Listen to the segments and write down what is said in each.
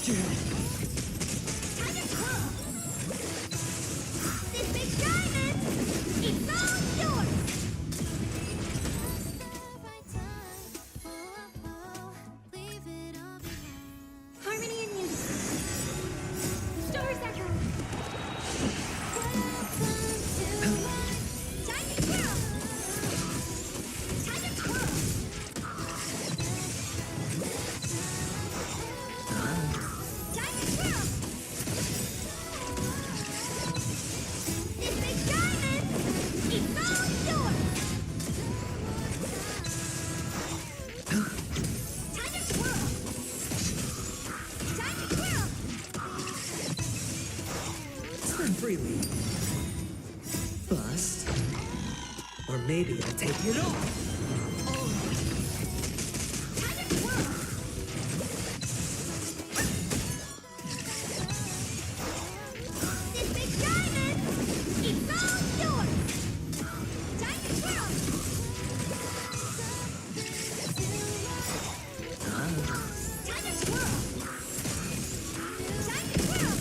This big diamond, it's all yours! Harmony and unity. Stars echo. Time to twirl! Time to twirl! Time to twirl! This big diamond, it's all yours! Time to twirl! Time to twirl! Turn freely. Bust. Or maybe I'll take it off. Time to twirl! This big diamond, it's all yours! Time to twirl! Time to twirl! Time to twirl!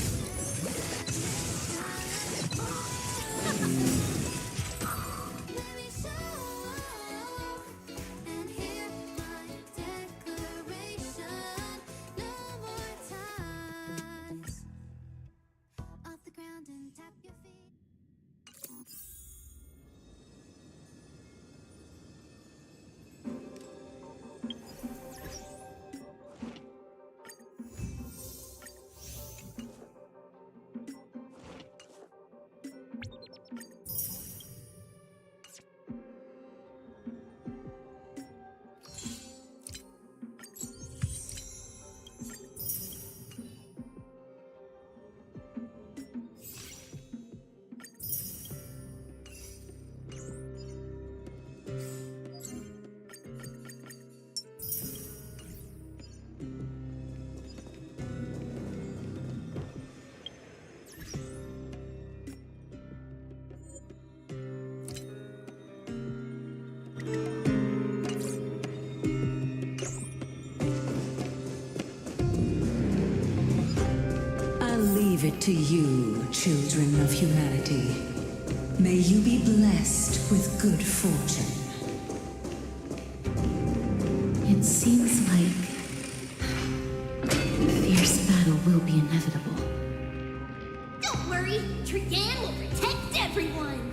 And hear my declaration. No more ties. Off the ground and tap your feet. I'll leave it to you, children of humanity. May you be blessed with good fortune. It seems like a fierce battle will be inevitable. Don't worry, Trian will protect everyone!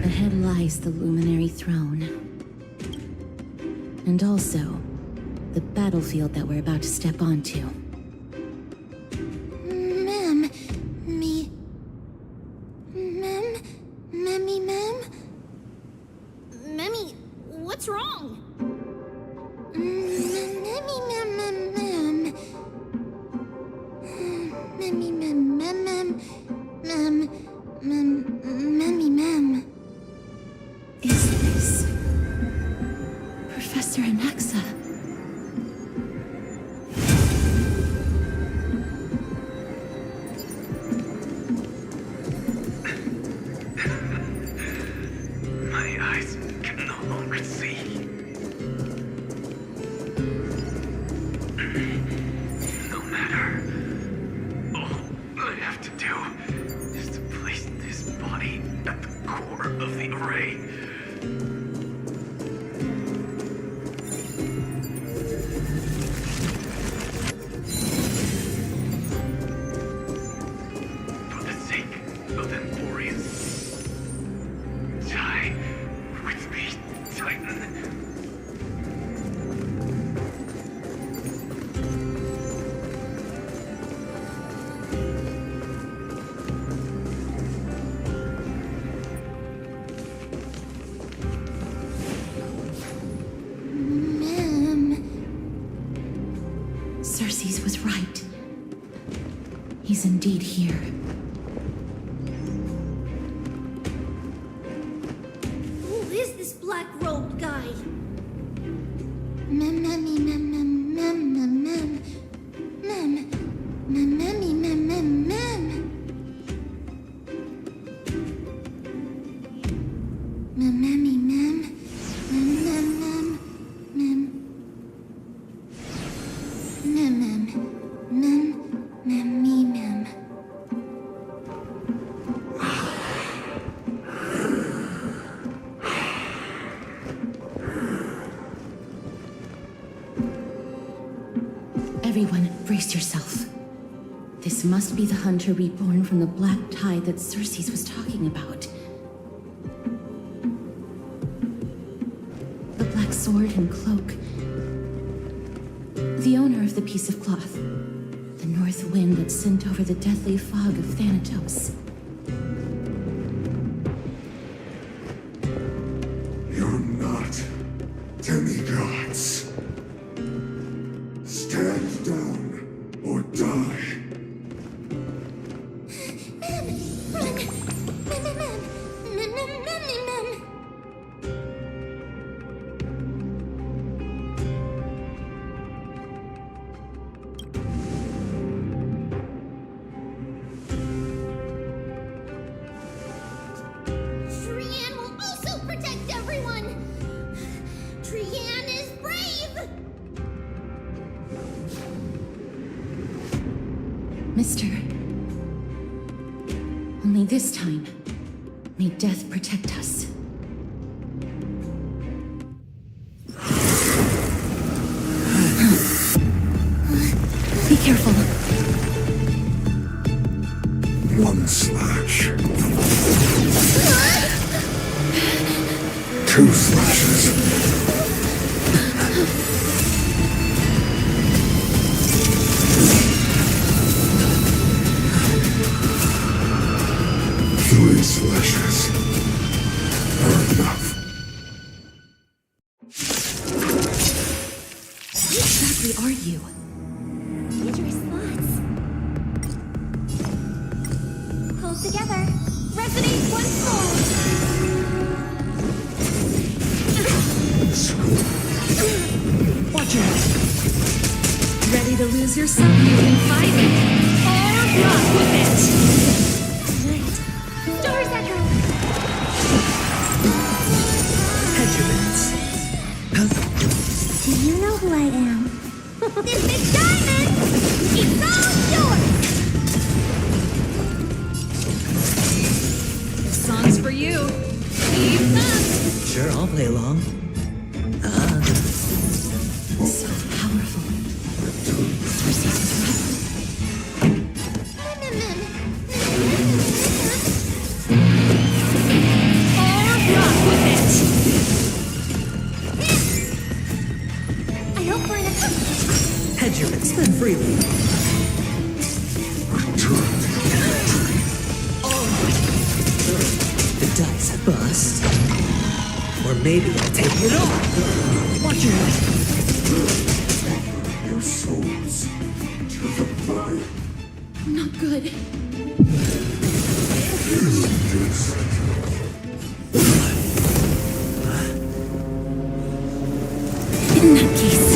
Ahead lies the Luminary Throne. And also, the battlefield that we're about to step onto. Mem, me. Mem, Memmy, Mem. Memmy, what's wrong? Memmy, Mem, Mem, Mem. Memmy, Mem, Mem, Mem, Mem, Mem, Memmy, Mem. Is this Professor Anaxa? My eyes can no longer see. No matter. All I have to do is to place this body at the core of the array. For the sake of Emporius. Die with me, Titan. Mem. Cersei's was right. He's indeed here. Who is this black-robed guy? Mem, Everyone, brace yourself. This must be the hunter reborn from the black tide that Xerxes was talking about. The black sword and cloak. The owner of the piece of cloth. The north wind that sent over the deathly fog of Thanatos. You're not demigods. Stand down or die. Trian will also protect everyone! Trian is brave! Mister. Only this time, may death protect us. Be careful. One slash. Two slashes. Three slashes are enough. Who exactly are you? Dangerous thoughts. Hold together. Resonate once more. Watch out! Ready to lose yourself? You can fight it! Or rock with it! Stars echo. Petulance. Do you know who I am? This big diamond! It's all yours! Song's for you. Keep up! Sure, I'll play along. So powerful. Xerxes was right. Or rock with it! I hope we're in a Hedge your bets, spend freely. The dice bust. Or maybe I'll take it all. Watch your head. Your souls to the fire. Not good. This In that case.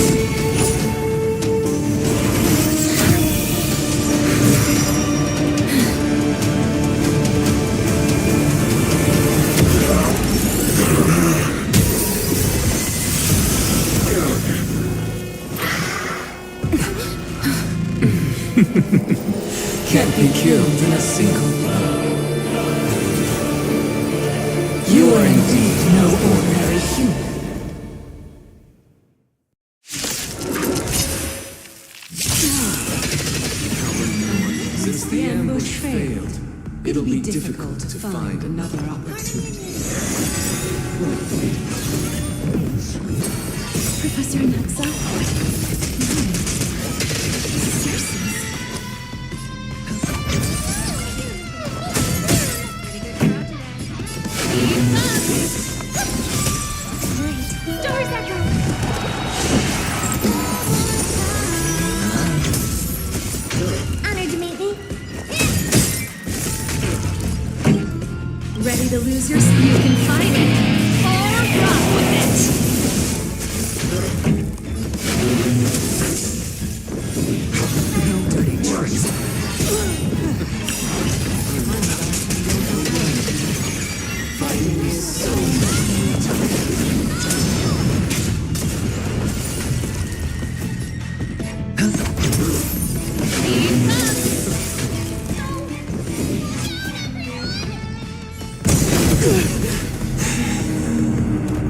Can't be killed in a single blow. You are indeed no ordinary human. Since the ambush failed, it'll be difficult to find another opportunity. Professor Naxa? Xerxes. Stars echo. Honored to meet me. Ready to lose yourself? You can fight it. Or rock with it! No dirty tricks. Fighting is so much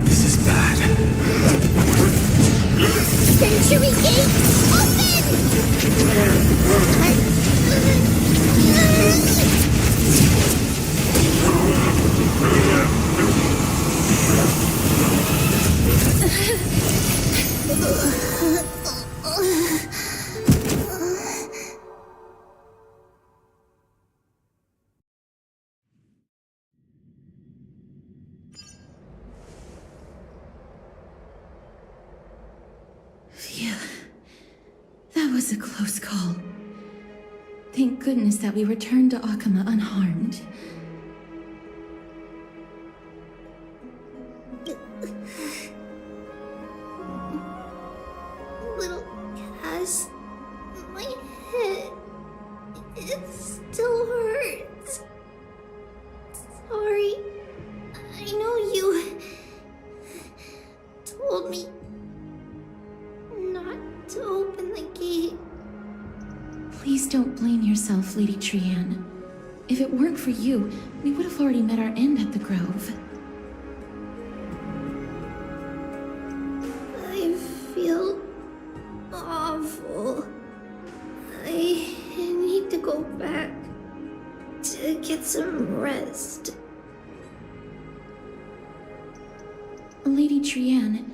This is bad. Century Gate, open! Phew. That was a close call. Thank goodness that we returned to Akama unharmed. Little Cass, my head, it still hurts. Sorry. I know you told me not to open the gate. Please don't blame yourself, Lady Trianne. If it weren't for you, we would have already met our end at the Grove. I feel awful. I need to go back to get some rest. Lady Trianne,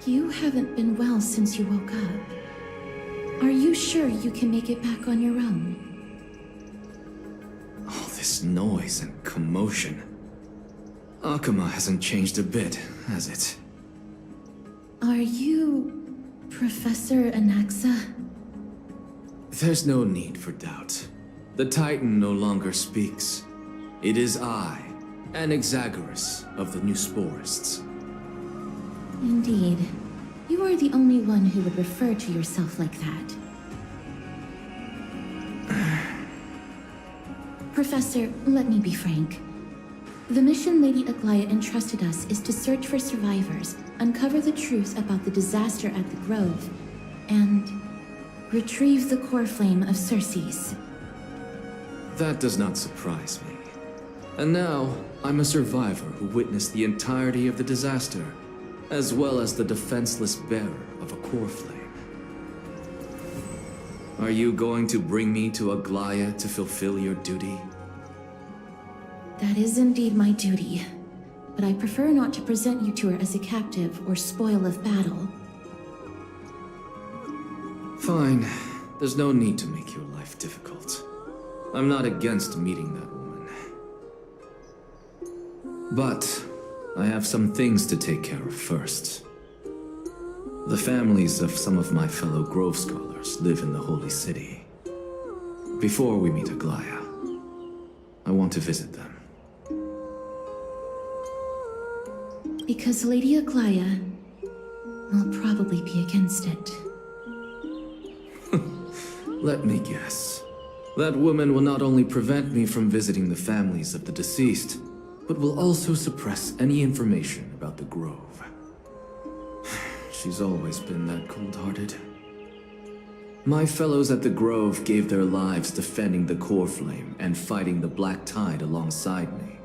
you haven't been well since you woke up. Are you sure you can make it back on your own? All this noise and commotion. Akama hasn't changed a bit, has it? Are you Professor Anaxa? There's no need for doubt. The Titan no longer speaks. It is I, Anaxagoras of the New Sporists. Indeed. You are the only one who would refer to yourself like that. Professor, let me be frank. The mission Lady Aglaya entrusted us is to search for survivors, uncover the truth about the disaster at the Grove, and retrieve the core flame of Circes. That does not surprise me. And now, I'm a survivor who witnessed the entirety of the disaster, as well as the defenseless bearer of a core flame. Are you going to bring me to Aglaya to fulfill your duty? That is indeed my duty, but I prefer not to present you to her as a captive or spoil of battle. Fine. There's no need to make your life difficult. I'm not against meeting that woman. But I have some things to take care of first. The families of some of my fellow Grove Scholars live in the Holy City. Before we meet Aglaya, I want to visit them. Because Lady Aglaya will probably be against it. Let me guess. That woman will not only prevent me from visiting the families of the deceased, but will also suppress any information about the Grove. She's always been that cold-hearted. My fellows at the Grove gave their lives defending the core flame and fighting the Black Tide alongside me.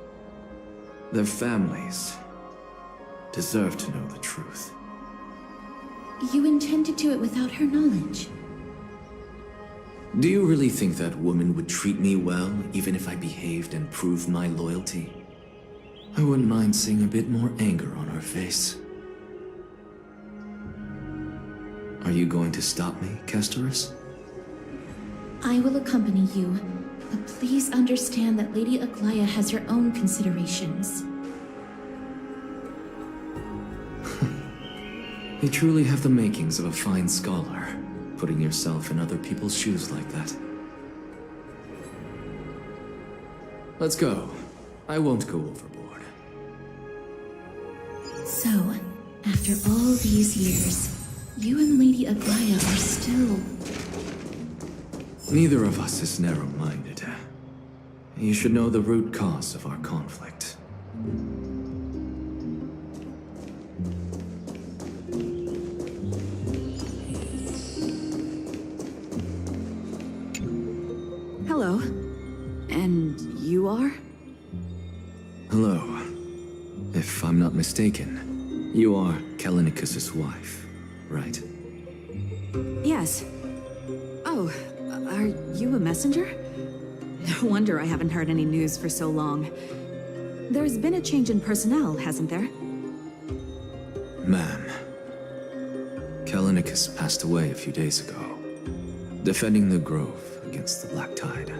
Their families deserve to know the truth. You intend to do it without her knowledge? Do you really think that woman would treat me well, even if I behaved and proved my loyalty? I wouldn't mind seeing a bit more anger on her face. Are you going to stop me, Kesterus? I will accompany you, but please understand that Lady Aglaya has her own considerations. You truly have the makings of a fine scholar, putting yourself in other people's shoes like that. Let's go. I won't go overboard. So, after all these years, you and Lady Aglaya are still... Neither of us is narrow-minded. You should know the root cause of our conflict. Hello. And you are? Hello. If I'm not mistaken, you are Callinicus' wife, right? Yes. Oh, are you a messenger? No wonder I haven't heard any news for so long. There's been a change in personnel, hasn't there? Ma'am, Callinicus passed away a few days ago, defending the Grove against the Black Tide.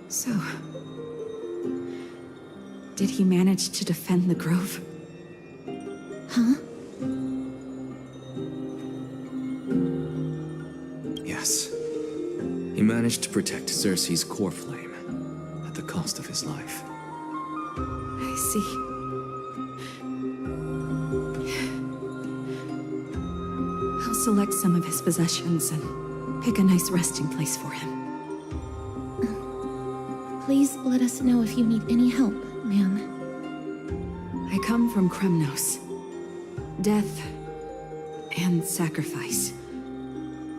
So, did he manage to defend the Grove? Huh? Yes. He managed to protect Cersei's core flame at the cost of his life. I see. I'll select some of his possessions and pick a nice resting place for him. Please let us know if you need any help, ma'am. I come from Kremnos. Death and sacrifice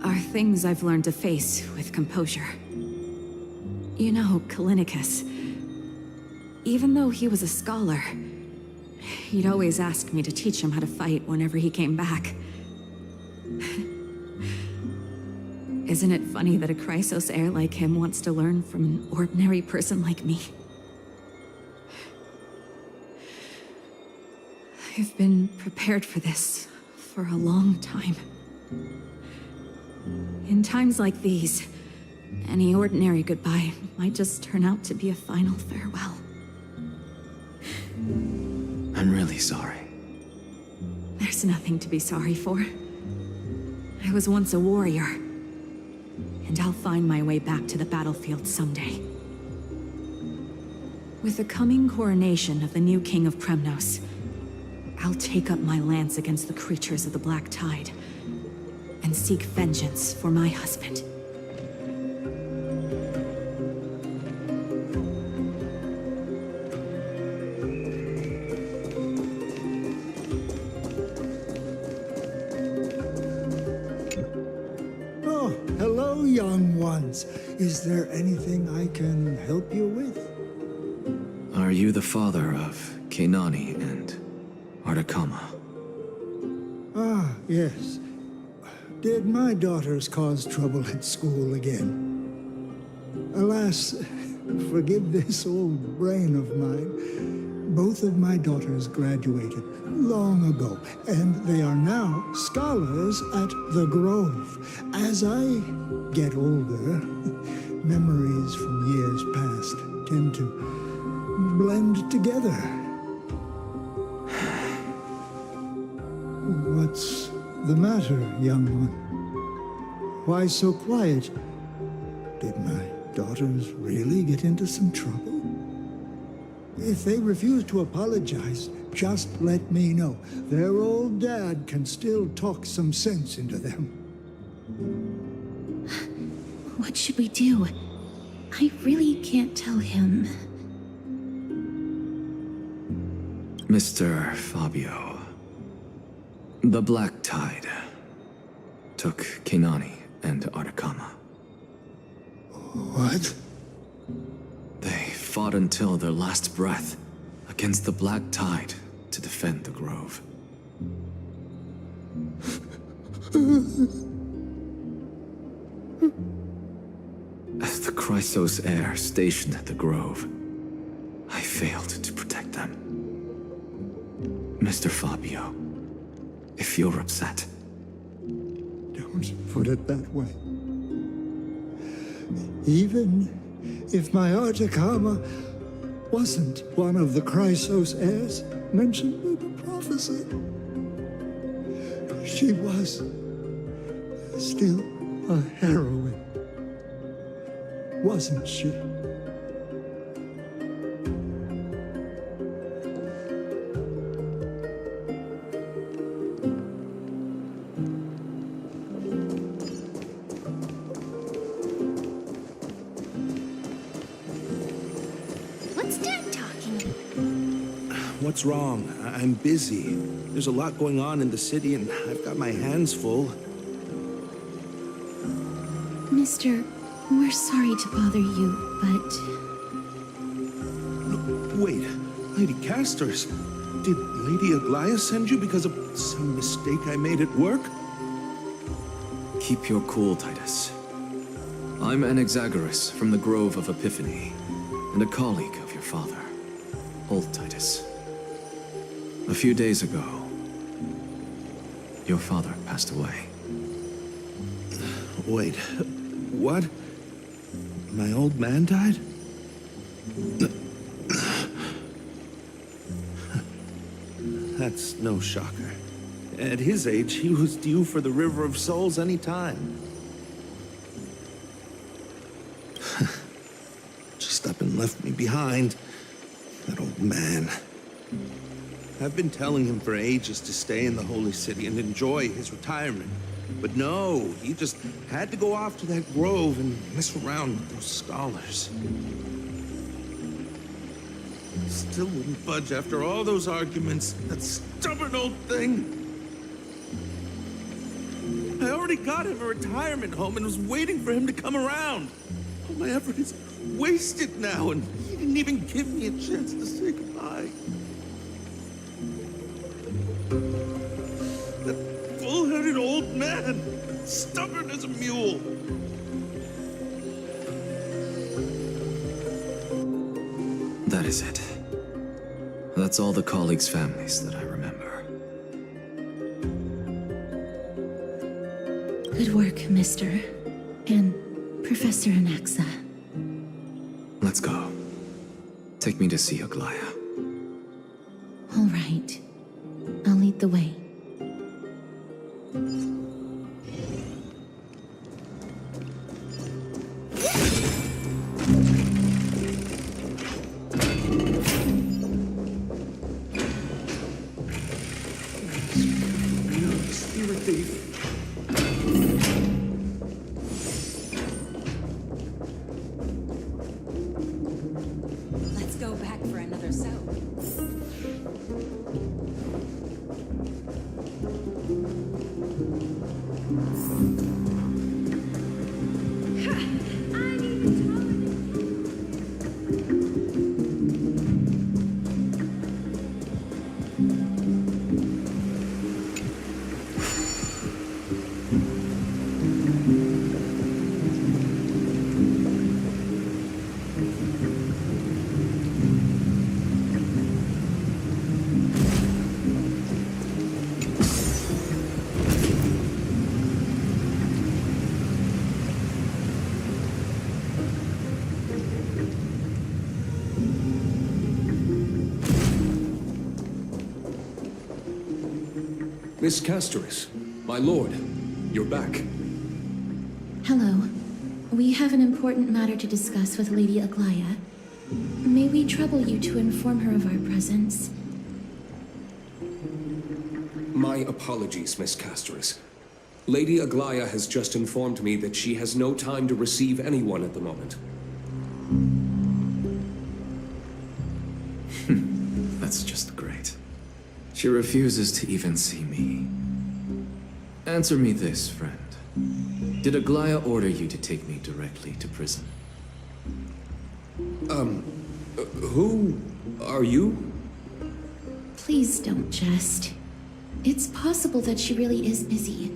are things I've learned to face with composure. You know, Callinicus, even though he was a scholar, he'd always ask me to teach him how to fight whenever he came back. Isn't it funny that a Chrysos heir like him wants to learn from an ordinary person like me? I've been prepared for this for a long time. In times like these, any ordinary goodbye might just turn out to be a final farewell. I'm really sorry. There's nothing to be sorry for. I was once a warrior, and I'll find my way back to the battlefield someday. With the coming coronation of the new king of Kremnos, I'll take up my lance against the creatures of the Black Tide and seek vengeance for my husband. Oh, hello, young ones. Is there anything I can help you with? Are you the father of Kenani and Artakama? Ah, yes. Did my daughters cause trouble at school again? Alas, forgive this old brain of mine. Both of my daughters graduated long ago, and they are now scholars at the Grove. As I get older, memories from years past tend to blend together. What's the matter, young one? Why so quiet? Did my daughters really get into some trouble? If they refuse to apologize, just let me know. Their old dad can still talk some sense into them. What should we do? I really can't tell him. Mr. Fabio, the Black Tide took Kenani and Artakama. What? They fought until their last breath against the Black Tide to defend the Grove. As the Chrysos heir stationed at the Grove, I failed to protect them. Mr. Fabio, if you're upset... Don't put it that way. Even if my Artakama wasn't one of the Chrysos heirs mentioned in the prophecy, she was still a heroine, wasn't she? What's Dad talking about? What's wrong? I'm busy. There's a lot going on in the city, and I've got my hands full. Mister, we're sorry to bother you, but... No, wait, Lady Casters, did Lady Aglaia send you because of some mistake I made at work? Keep your cool, Titus. I'm Anaxagoras from the Grove of Epiphany, and a colleague of your father, Old Titus. A few days ago, your father passed away. Wait, what? My old man died? That's no shocker. At his age, he was due for the River of Souls any time. Just up and left me behind. That old man. I've been telling him for ages to stay in the Holy City and enjoy his retirement. But no, he just had to go off to that grove and mess around with those scholars. Still wouldn't budge after all those arguments. That stubborn old thing. I already got him a retirement home and was waiting for him to come around. All my effort is wasted now, and he didn't even give me a chance to say goodbye. That bull-headed old man, stubborn as a mule. That is it. That's all the colleagues' families that I remember. Good work, Mr. and Professor Anaxa. Let's go. Take me to see Aglaya. All right. I'll lead the way. Spirit thief. Let's go back for another soap. Miss Castoris, my lord, you're back. Hello. We have an important matter to discuss with Lady Aglaya. May we trouble you to inform her of our presence? My apologies, Miss Castoris. Lady Aglaya has just informed me that she has no time to receive anyone at the moment. That's just great. She refuses to even see me. Answer me this, friend. Did Aglaya order you to take me directly to prison? Who are you? Please don't jest. It's possible that she really is busy.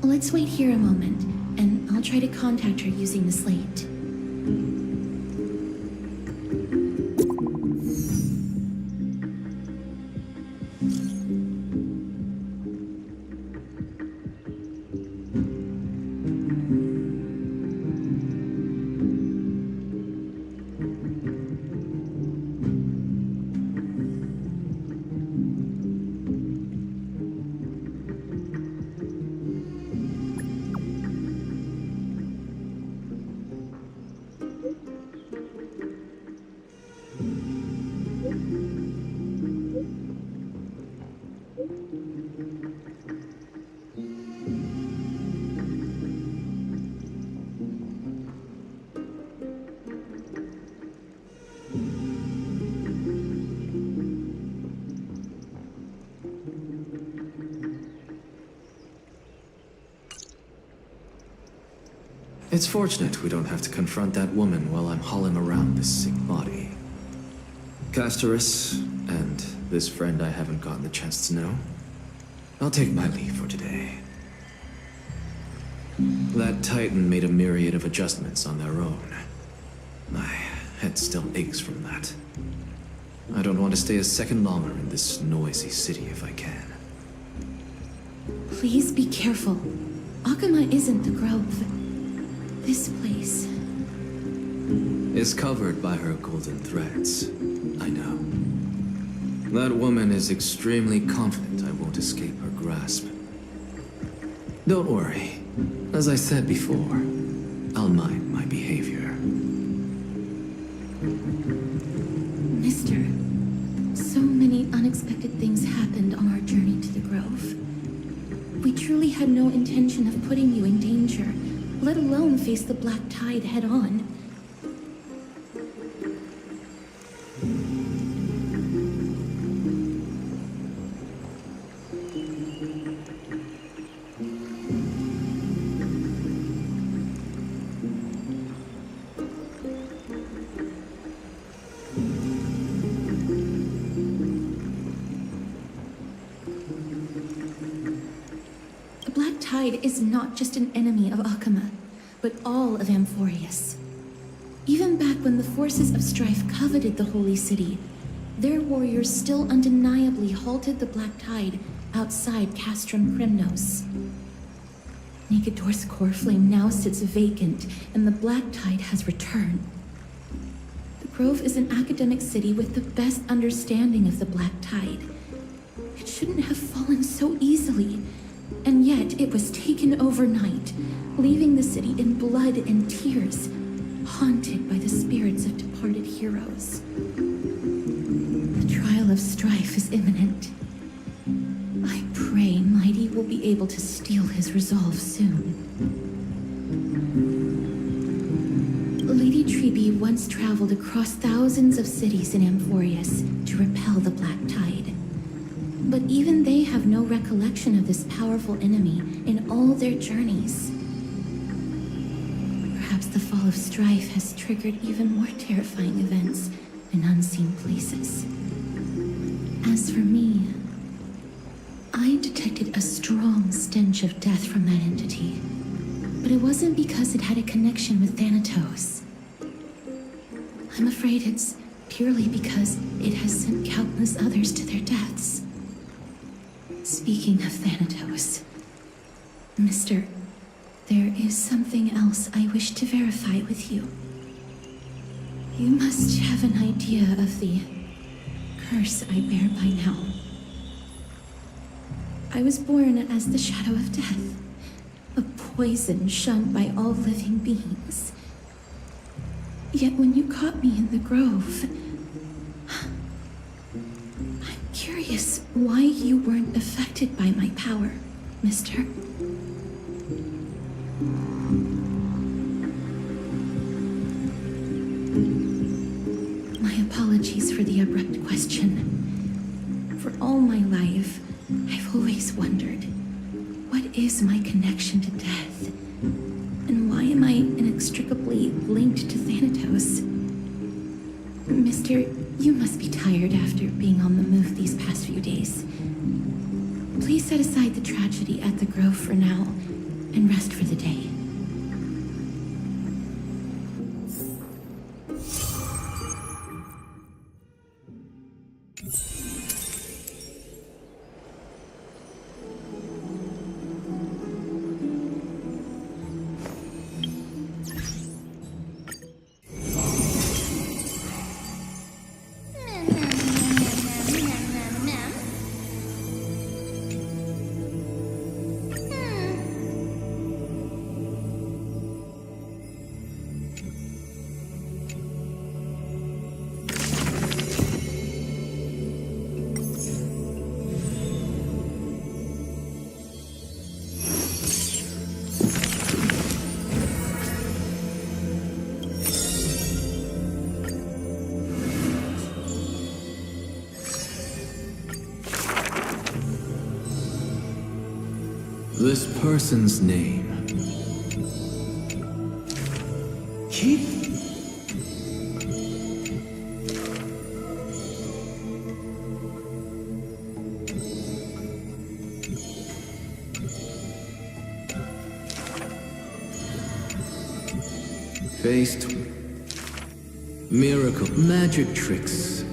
Let's wait here a moment, and I'll try to contact her using the slate. It's fortunate we don't have to confront that woman while I'm hauling around this sick body. Castoris, and this friend I haven't gotten the chance to know, I'll take my leave for today. That Titan made a myriad of adjustments on their own. My head still aches from that. I don't want to stay a second longer in this noisy city if I can. Please be careful. Akama isn't the Grove. This place. Is covered by her golden threads. I know. That woman is extremely confident I won't escape her grasp. Don't worry. As I said before, I'll mind my behavior. Mister, so many unexpected things happened on our journey to the Grove. We truly had no intention of putting you in danger, let alone face the Black Tide head-on. The Black Tide is not just an enemy of Akama, but all of Amphorius. Even back when the forces of strife coveted the Holy City, their warriors still undeniably halted the Black Tide outside Castrum Kremnos. Negador's core flame now sits vacant, and the Black Tide has returned. The Grove is an academic city with the best understanding of the Black Tide. It shouldn't have fallen so easily, and yet it was taken overnight, leaving the city in blood and tears, haunted by the spirits of departed heroes. The trial of strife is imminent. I pray Mighty will be able to steal his resolve soon. Lady Trebe once traveled across thousands of cities in Amphorius to repel the Black Tide. But even they have no recollection of this powerful enemy in all their journeys. Perhaps the fall of strife has triggered even more terrifying events in unseen places. As for me, I detected a strong stench of death from that entity, but it wasn't because it had a connection with Thanatos. I'm afraid it's purely because it has sent countless others to their deaths. Speaking of Thanatos, Mister, there is something else I wish to verify with you. You must have an idea of the curse I bear by now. I was born as the shadow of death, a poison shunned by all living beings. Yet when you caught me in the Grove, I'm curious why you weren't affected by my power, Mister. My apologies for the abrupt question. For all my life, I've always wondered, what is my connection to death? And why am I inextricably linked to Thanatos? Mister, you must be tired after being on the move these past few days. Please set aside the tragedy at the Grove for now, and rest for the day. This person's name. Keith? Faced miracle, magic tricks,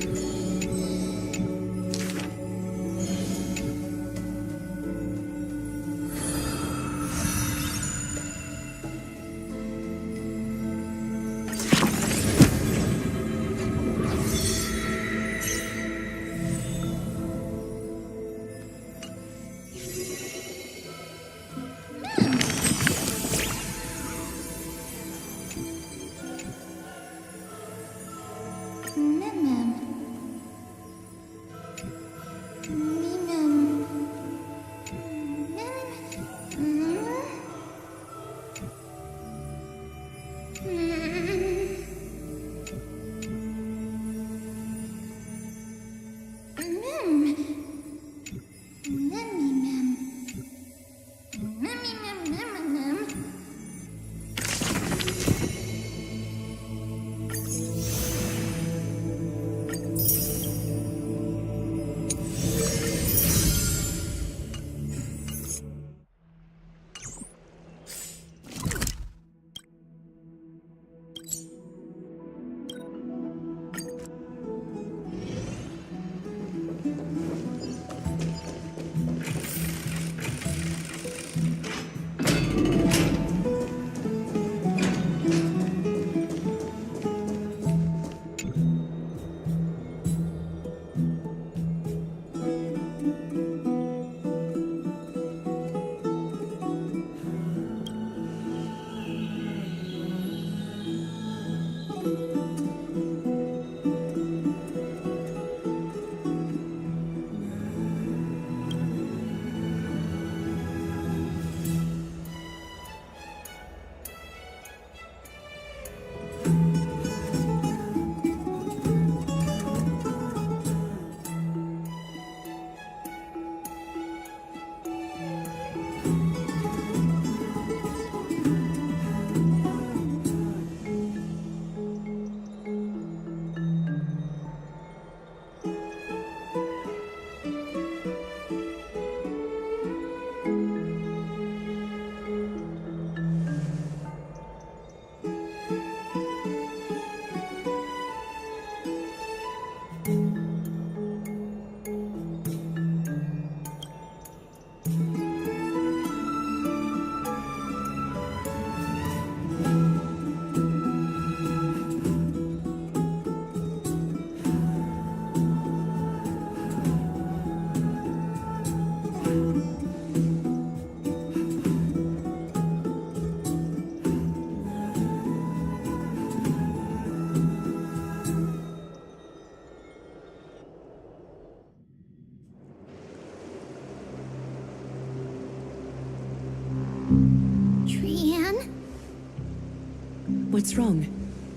What's wrong?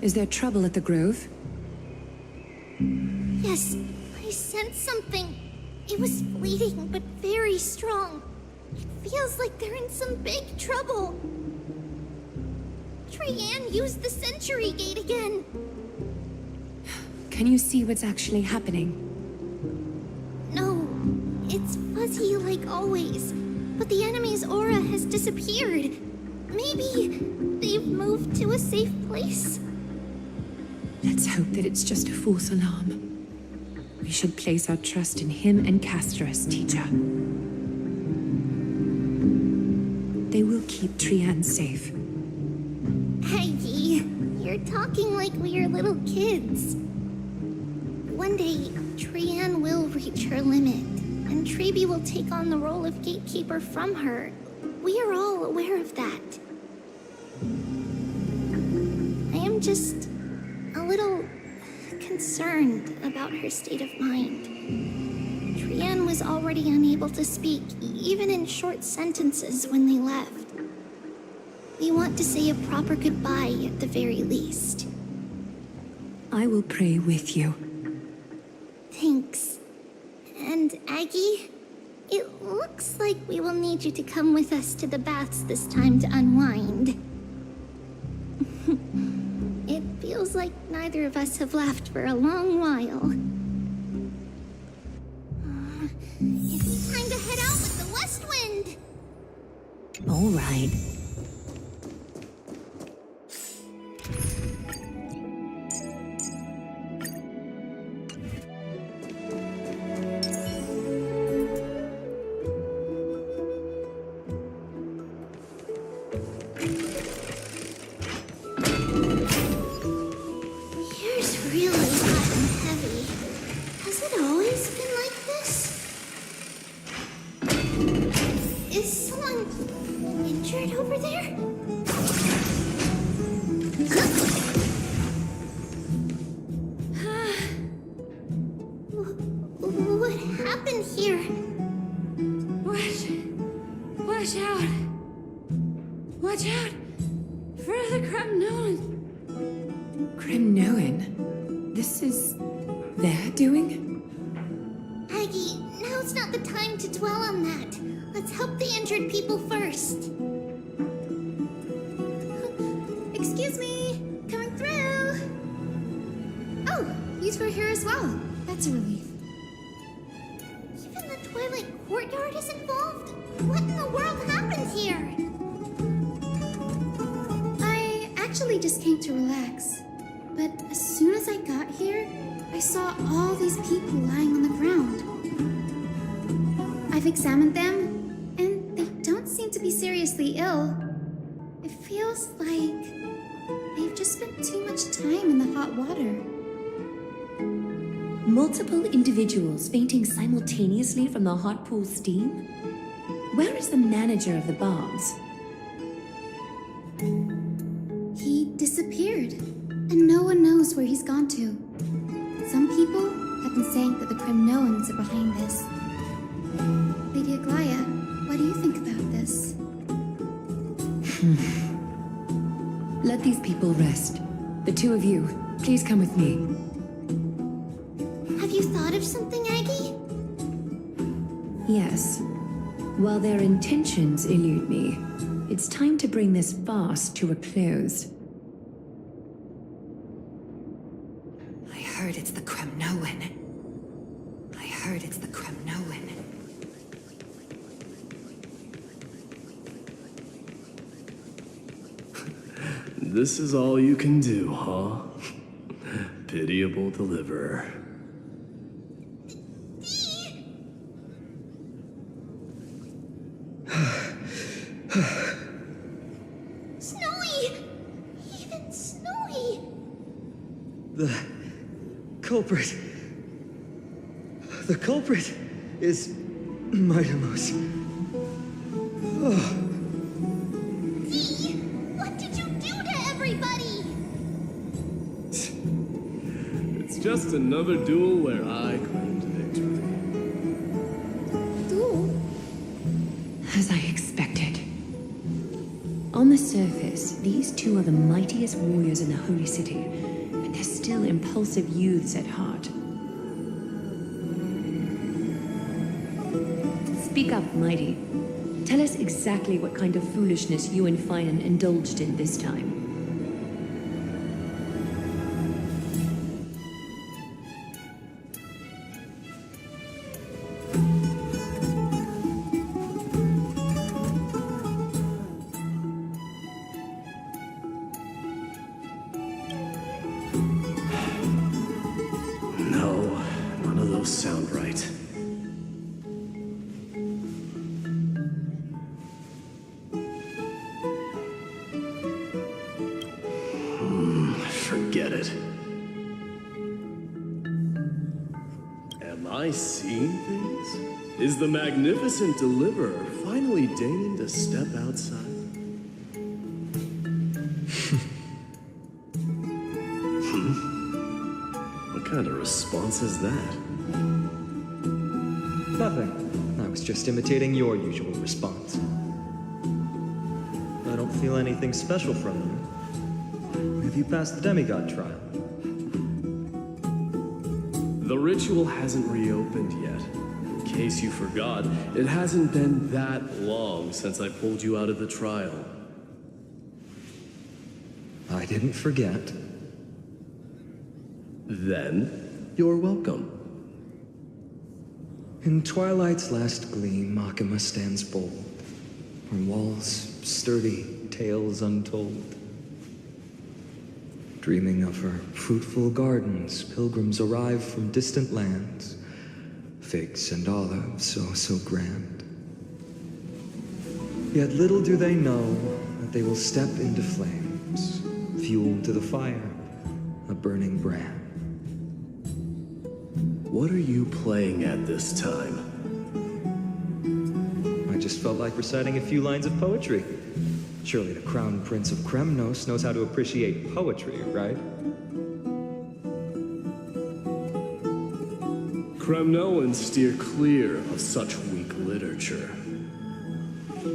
Is there trouble at the Grove? Yes, I sensed something. It was fleeting, but very strong. It feels like they're in some big trouble. Trianne used the Century Gate again. Can you see what's actually happening? No, it's fuzzy like always. But the enemy's aura has disappeared. Maybe they've moved to a safe place. Let's hope that it's just a false alarm. We should place our trust in him and Castorus, teacher. They will keep Trianne safe. Aggie, you're talking like we're little kids. One day, Trianne will reach her limit, and Trebi will take on the role of gatekeeper from her. We are all aware of that. I am just a little concerned about her state of mind. Trianne was already unable to speak, even in short sentences when they left. We want to say a proper goodbye at the very least. I will pray with you. Thanks. And Aggie, it looks like we will need you to come with us to the baths this time to unwind. It feels like neither of us have laughed for a long while. It's time to head out with the west wind! All right. Here's really hot and heavy. Has it always been like this? Is someone injured over there? What happened? happened here? Watch out! Watch out! For the Cremnoan! Cremnoan? This is their doing? Aggie, now's not the time to dwell on that. Let's help the injured people first. Excuse me, coming through. Oh, you two are here as well. That's a relief. Even the Twilight Courtyard is involved? What in the world happened here? I actually just came to relax. But as soon as I got here, I saw all these people lying on the ground. I've examined them, and they don't seem to be seriously ill. It feels like they've just spent too much time in the hot water. Multiple individuals fainting simultaneously from the hot pool steam? Where is the manager of the baths? He disappeared, and no one knows where he's gone to. Some people have been saying that the Cremnoans are behind this. Lady Aglaya, what do you think about this? Let these people rest. The two of you, please come with me. Have you thought of something, Aggie? Yes. While their intentions elude me, it's time to bring this farce to a close. I heard it's the Cremnoan. I heard it's the Cremnoan. This is all you can do, huh? Pitiable deliverer. Snowy! Even Snowy! The culprit. The culprit is Mightimos. Oh. Dee! What did you do to everybody? It's just another duel where I claimed victory. Duel? As I expected. On the surface, these two are the mightiest warriors in the Holy City, but they're still impulsive youths at heart. Speak up, Mighty. Tell us exactly what kind of foolishness you and Finan indulged in this time. No, none of those sound right. Forget it. Am I seeing things? Is the magnificent deliverer finally deigning to step outside? What kind of response is that? Nothing. I was just imitating your usual response. I don't feel anything special from you. Have you passed the demigod trial? The ritual hasn't reopened yet. In case you forgot, it hasn't been that long since I pulled you out of the trial. I didn't forget. Then, you're welcome. In twilight's last gleam, Makima stands bold. Her walls sturdy, tales untold. Dreaming of her fruitful gardens, pilgrims arrive from distant lands. Figs and olives, oh so grand. Yet little do they know that they will step into flames, fuel to the fire, a burning brand. What are you playing at this time? I just felt like reciting a few lines of poetry. Surely the Crown Prince of Kremnos knows how to appreciate poetry, right? Kremnoans steer clear of such weak literature.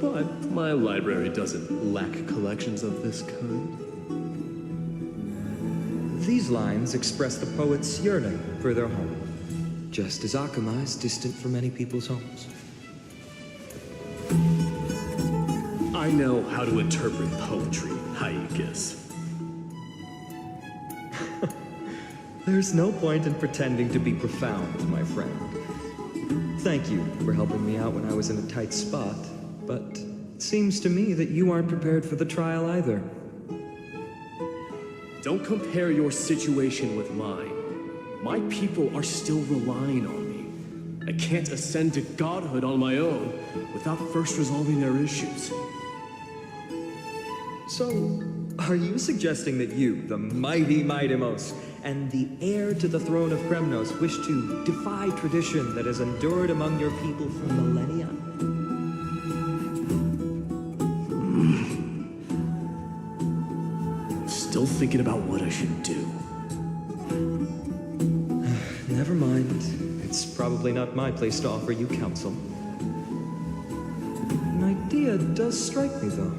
But my library doesn't lack collections of this kind. These lines express the poet's yearning for their home, just as Akama is distant from many people's homes. I know how to interpret poetry, Hyugas. There's no point in pretending to be profound, my friend. Thank you for helping me out when I was in a tight spot, but it seems to me that you aren't prepared for the trial either. Don't compare your situation with mine. My people are still relying on me. I can't ascend to godhood on my own without first resolving their issues. So, are you suggesting that you, the mighty Mightimos, and the heir to the throne of Kremnos, wish to defy tradition that has endured among your people for millennia? Still thinking about what I should do. Never mind. It's probably not my place to offer you counsel. An idea does strike me, though.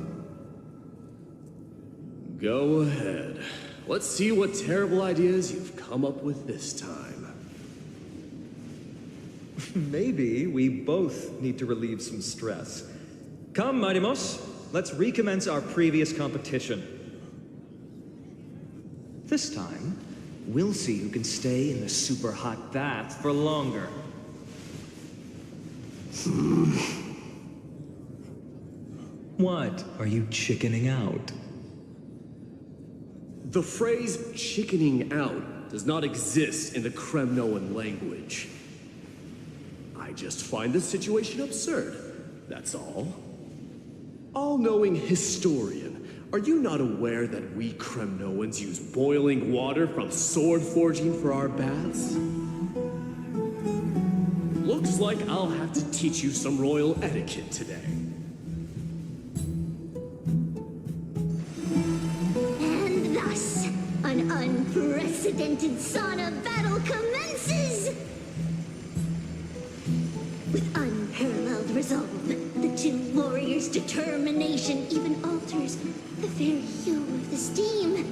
Go ahead. Let's see what terrible ideas you've come up with this time. Maybe we both need to relieve some stress. Come, Mightimos, let's recommence our previous competition. This time, we'll see who can stay in the super hot bath for longer. What? Are you chickening out? The phrase chickening out does not exist in the Kremnoan language. I just find the situation absurd, that's all. All-knowing historian, are you not aware that we Kremnoans use boiling water from sword forging for our baths? Looks like I'll have to teach you some royal etiquette today. And thus, an unprecedented sauna battle commences! With unparalleled resolve, the two warriors' determination even alters the very hue of the steam.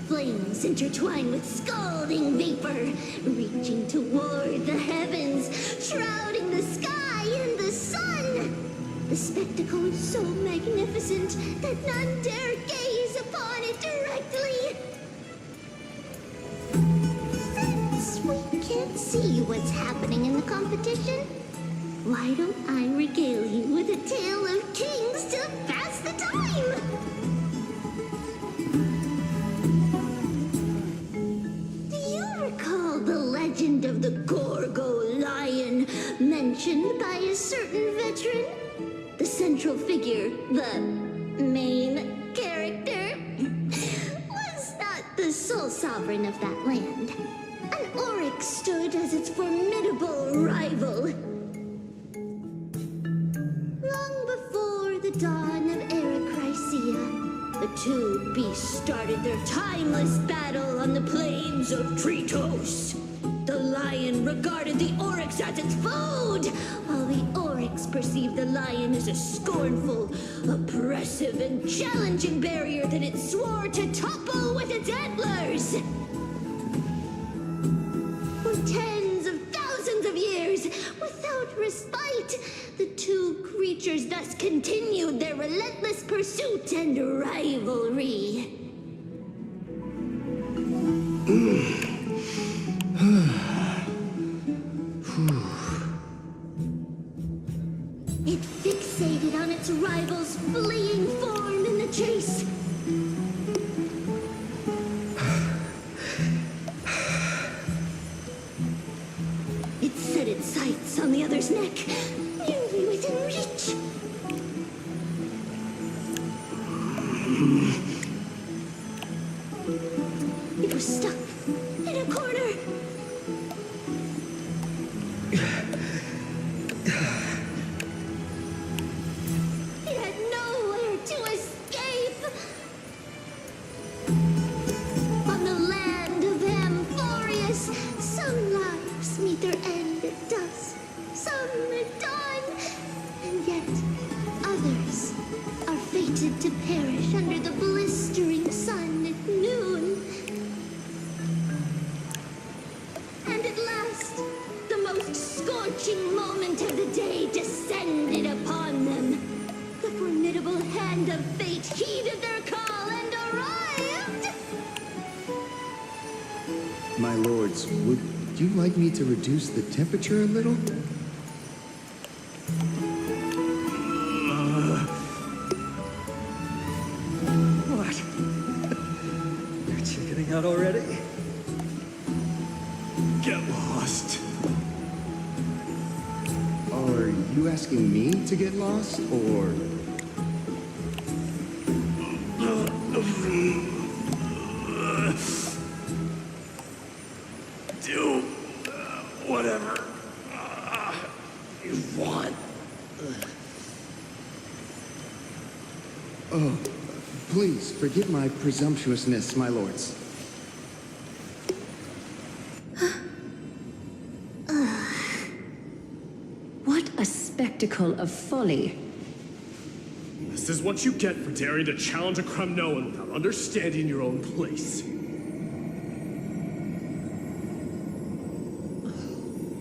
Flames intertwine with scalding vapor, reaching toward the heavens, shrouding the sky in the sun. The spectacle is so magnificent that none dare gaze upon it directly. Since we can't see what's happening in the competition, why don't I regale you with a tale of kings to pass the time? Do you recall the legend of the Gorgo lion mentioned by a certain veteran? The central figure, the main character, was not the sole sovereign of that land. An Oryx stood as its formidable rival. Long before the dawn of Erechrysia, the two beasts started their timeless battle on the plains of Tritos. The lion regarded the Oryx as its food, while the Oryx perceived the lion as a scornful, oppressive, and challenging barrier that it swore to topple with its antlers. For tens of thousands of years, without respite, the two creatures thus continued their relentless pursuit and rivalry. It fixated on its rival's fleeing form in the chase. It set its sights on the other's neck, nearly within reach. It was stuck in a corner. It had nowhere to escape. On the land of Amphorius, some lives meet their end to perish under the blistering sun at noon. And at last, the most scorching moment of the day descended upon them. The formidable hand of fate heeded their call and arrived! My lords, would you like me to reduce the temperature a little? What? You're chickening out already? Get lost. Are you asking me to get lost, or... Do whatever you want. Oh, please, forgive my presumptuousness, my lords. What a spectacle of folly. This is what you get for daring to challenge a Kremnoan without understanding your own place.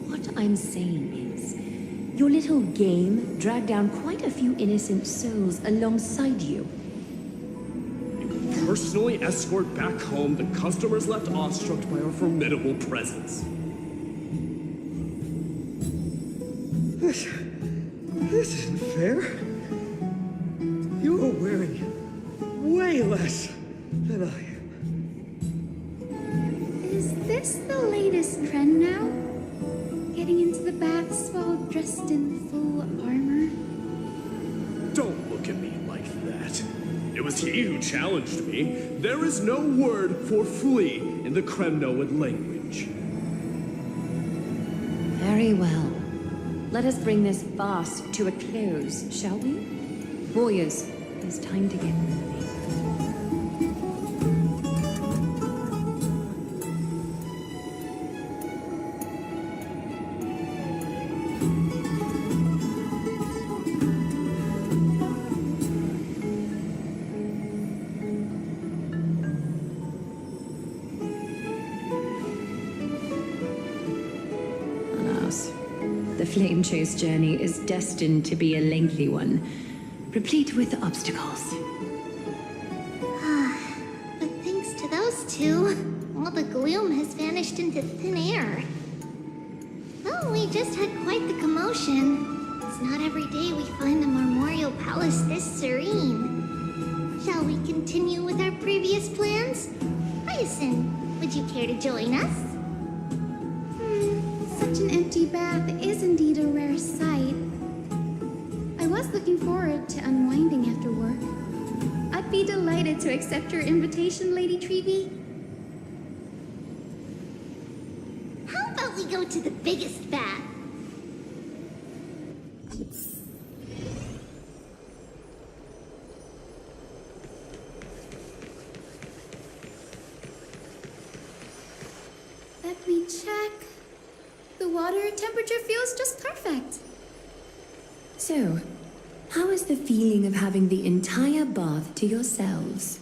What I'm saying is, your little game dragged down quite a few innocent souls alongside you. Personally escort back home the customers left awestruck by our formidable presence. This isn't fair. You are wearing way less than I am. Is this the latest trend now? Getting into the baths while dressed in full armor? Don't look at me like that. It was he who challenged me. There is no word for flee in the Kremnoan language. Very well. Let us bring this farce to a close, shall we? Warriors, it's time to get moving. Alas, the Flame Chase journey is destined to be a lengthy one, replete with obstacles. But thanks to those two, all the gloom has vanished into thin air. Well, we just had quite the commotion. It's not every day we find the Marmorial Palace this serene. Shall we continue with our previous plans? Hyacinth, would you care to join us? Such an empty bath is indeed a rare sight. I was looking forward to unwinding after work. I'd be delighted to accept your invitation, Lady Treevee. How about we go to the biggest bath? Let me check. The water temperature feels just perfect. So, how is the feeling of having the entire bath to yourselves?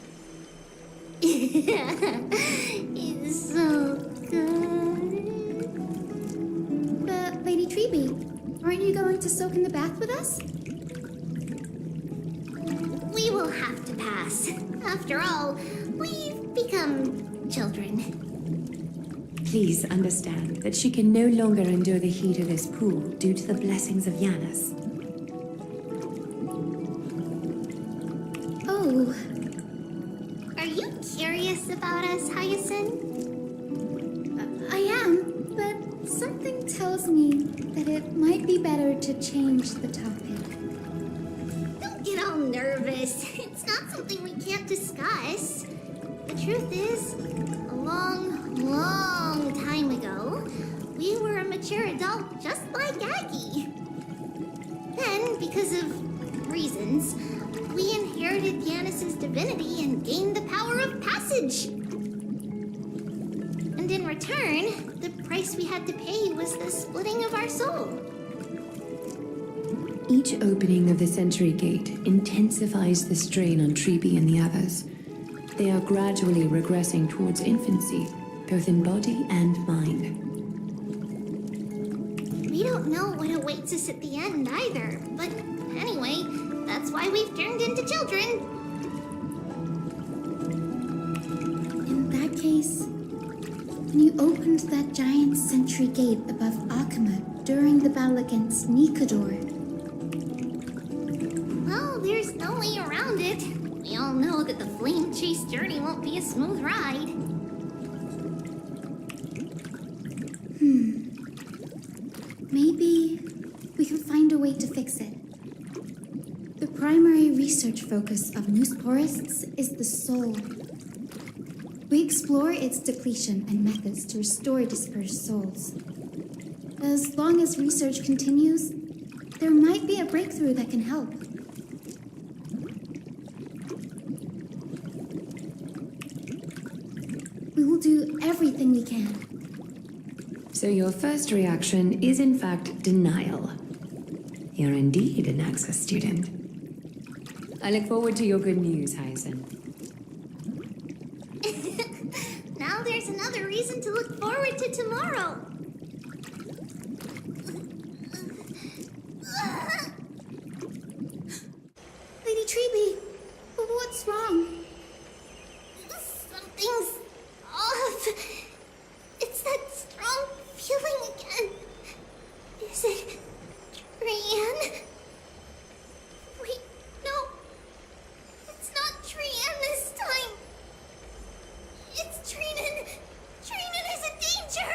It's so good. But, Lady Treevee, aren't you going to soak in the bath with us? We will have to pass. After all, we've become children. Please understand that she can no longer endure the heat of this pool due to the blessings of Yanis. Oh. Are you curious about us, Hyacinth? I am, but something tells me that it might be better to change the topic. Don't get all nervous. It's not something we can't discuss. The truth is, a long time ago, we were a mature adult just like Aggie. Then, because of reasons, we inherited Yanis's divinity and gained the power of passage. And in return, the price we had to pay was the splitting of our soul. Each opening of the Sentry Gate intensifies the strain on Treeby and the others. They are gradually regressing towards infancy, both in body and mind. We don't know what awaits us at the end either, but anyway, that's why we've turned into children. In that case, when you opened that giant sentry gate above Akama during the battle against Nikador, Well, there's no way around it. We all know that the flame chase journey won't be a smooth ride. maybe we can find a way to fix it. The primary research focus of Noose Forests is the soul. We explore its depletion and methods to restore dispersed souls. As long as research continues, there might be a breakthrough that can help. We will do everything we can. So your first reaction is in fact denial. You're indeed an Access student. I look forward to your good news, Hyacin. Now there's another reason to look forward to tomorrow. Lady Treeby, what's wrong? Something's off. It's that strong feeling again. Is it Trian? Wait, no. It's not Trian this time. It's Trinan. Trinan is in danger.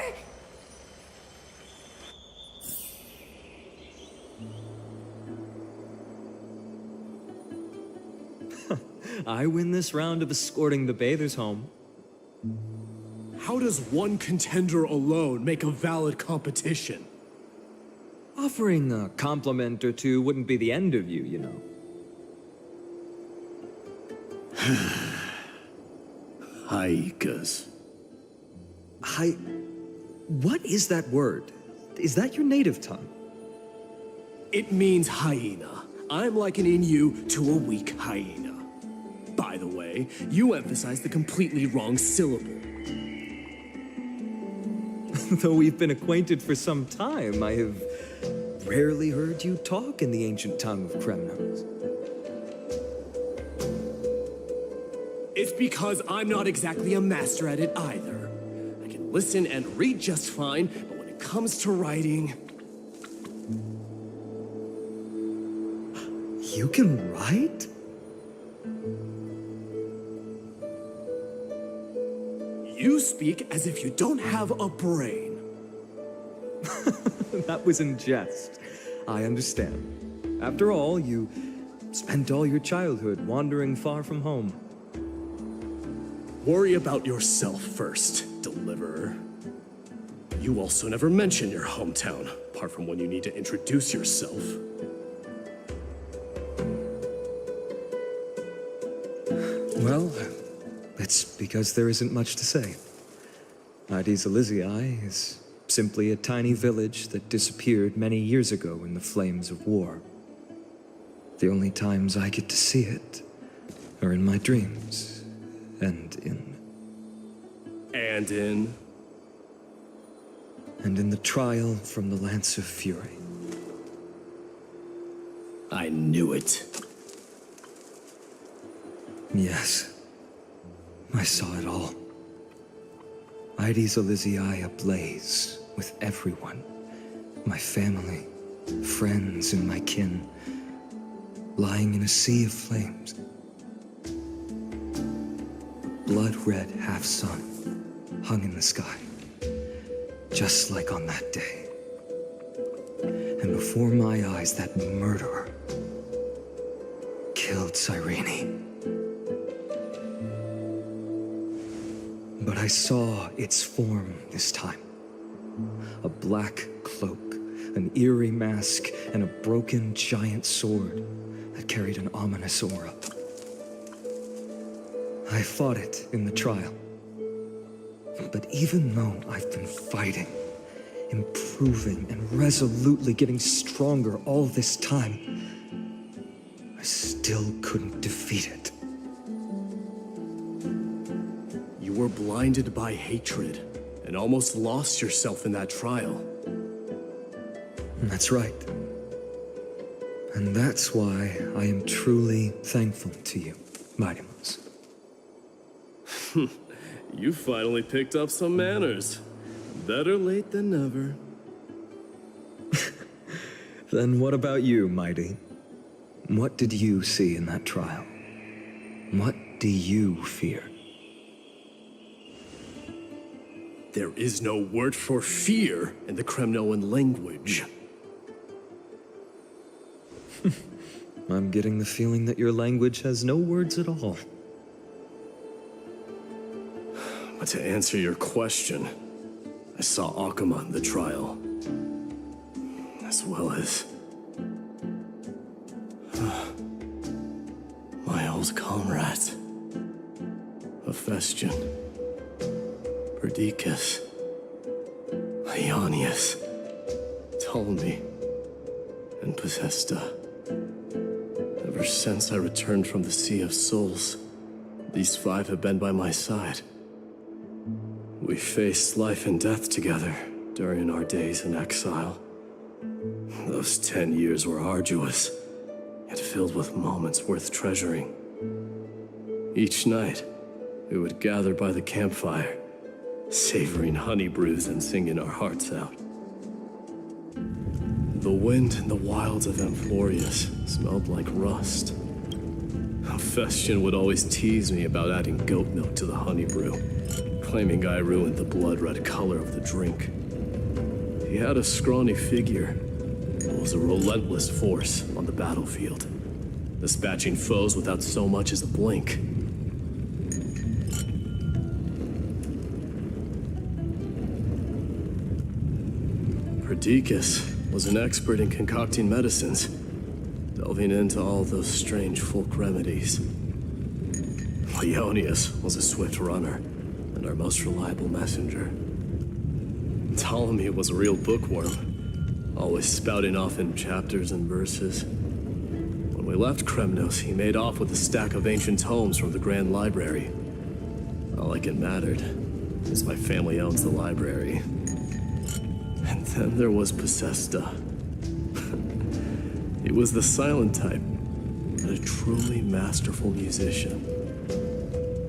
I win this round of escorting the bathers home. How does one contender alone make a valid competition? Offering a compliment or two wouldn't be the end of you, you know. Haikas. What is that word? Is that your native tongue? It means hyena. I'm likening you to a weak hyena. By the way, you emphasized the completely wrong syllable. Though we've been acquainted for some time, I have rarely heard you talk in the ancient tongue of Kremnos. It's because I'm not exactly a master at it either. I can listen and read just fine, but when it comes to writing... You can write? You speak as if you don't have a brain. That was in jest. I understand. After all, you spent all your childhood wandering far from home. Worry about yourself first, Deliverer. You also never mention your hometown, apart from when you need to introduce yourself. Well, it's because there isn't much to say. Ides Elysiae is simply a tiny village that disappeared many years ago in the flames of war. The only times I get to see it are in my dreams, and in the trial from the Lance of Fury. I knew it. Yes, I saw it all. Ides Elysiae ablaze with everyone. My family, friends, and my kin, lying in a sea of flames. Blood-red half-sun hung in the sky, just like on that day. And before my eyes, that murderer killed Cyrene. But I saw its form this time. A black cloak, an eerie mask, and a broken giant sword that carried an ominous aura. I fought it in the trial. But even though I've been fighting, improving, and resolutely getting stronger all this time, I still couldn't defeat it. You were blinded by hatred and almost lost yourself in that trial. That's right. And that's why I am truly thankful to you, Mighty Mouse. You finally picked up some manners. Better late than never. Then what about you, Mighty? What did you see in that trial? What do you fear? There is no word for fear in the Kremnoan language. I'm getting the feeling that your language has no words at all. But to answer your question, I saw Akuma in the trial. As well as... my old comrades. Hephaestion. Perdiccas. Ionius. Ptolemy. And Possesta. Ever since I returned from the Sea of Souls, these 5 have been by my side. We faced life and death together during our days in exile. Those 10 years were arduous, yet filled with moments worth treasuring. Each night, we would gather by the campfire, savoring honey brews and singing our hearts out. The wind in the wilds of Amphorius smelled like rust. Hephaestion would always tease me about adding goat milk to the honey brew, claiming I ruined the blood-red color of the drink. He had a scrawny figure, but was a relentless force on the battlefield, dispatching foes without so much as a blink. Perdiccas was an expert in concocting medicines, delving into all those strange folk remedies. Leonius was a swift runner and our most reliable messenger. Ptolemy was a real bookworm, always spouting off in chapters and verses. When we left Kremnos, he made off with a stack of ancient tomes from the Grand Library. Not like it mattered, since my family owns the library. And then there was Possesta. He was the silent type, but a truly masterful musician.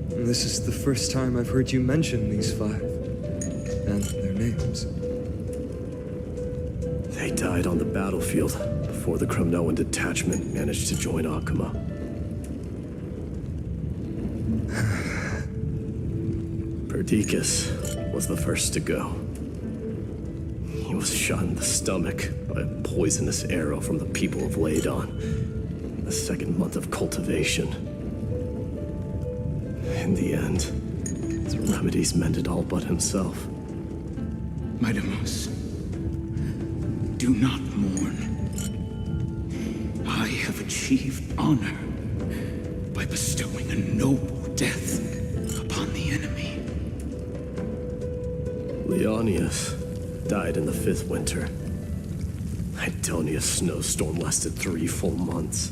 This is the first time I've heard you mention these 5, and their names. They died on the battlefield before the Kremnoan detachment managed to join Akuma. Perdiccas was the first to go. He was shot in the stomach by a poisonous arrow from the people of Ladon in the 2nd month of cultivation. In the end, his remedies mended all but himself. Mighty Mouse, do not mourn. I have achieved honor by bestowing a noble death upon the enemy. Leonius died in the 5th winter. Idonia's snowstorm lasted 3 full months.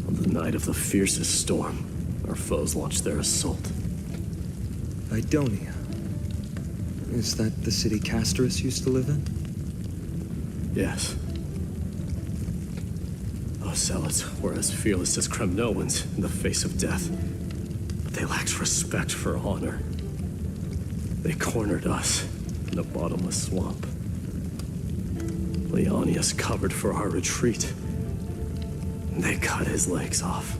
On the night of the fiercest storm, our foes launched their assault. Idonia. Is that the city Castorus used to live in? Yes. Those zealots were as fearless as Kremnoans in the face of death, but they lacked respect for honor. They cornered us in a bottomless swamp. Leonius covered for our retreat, and they cut his legs off.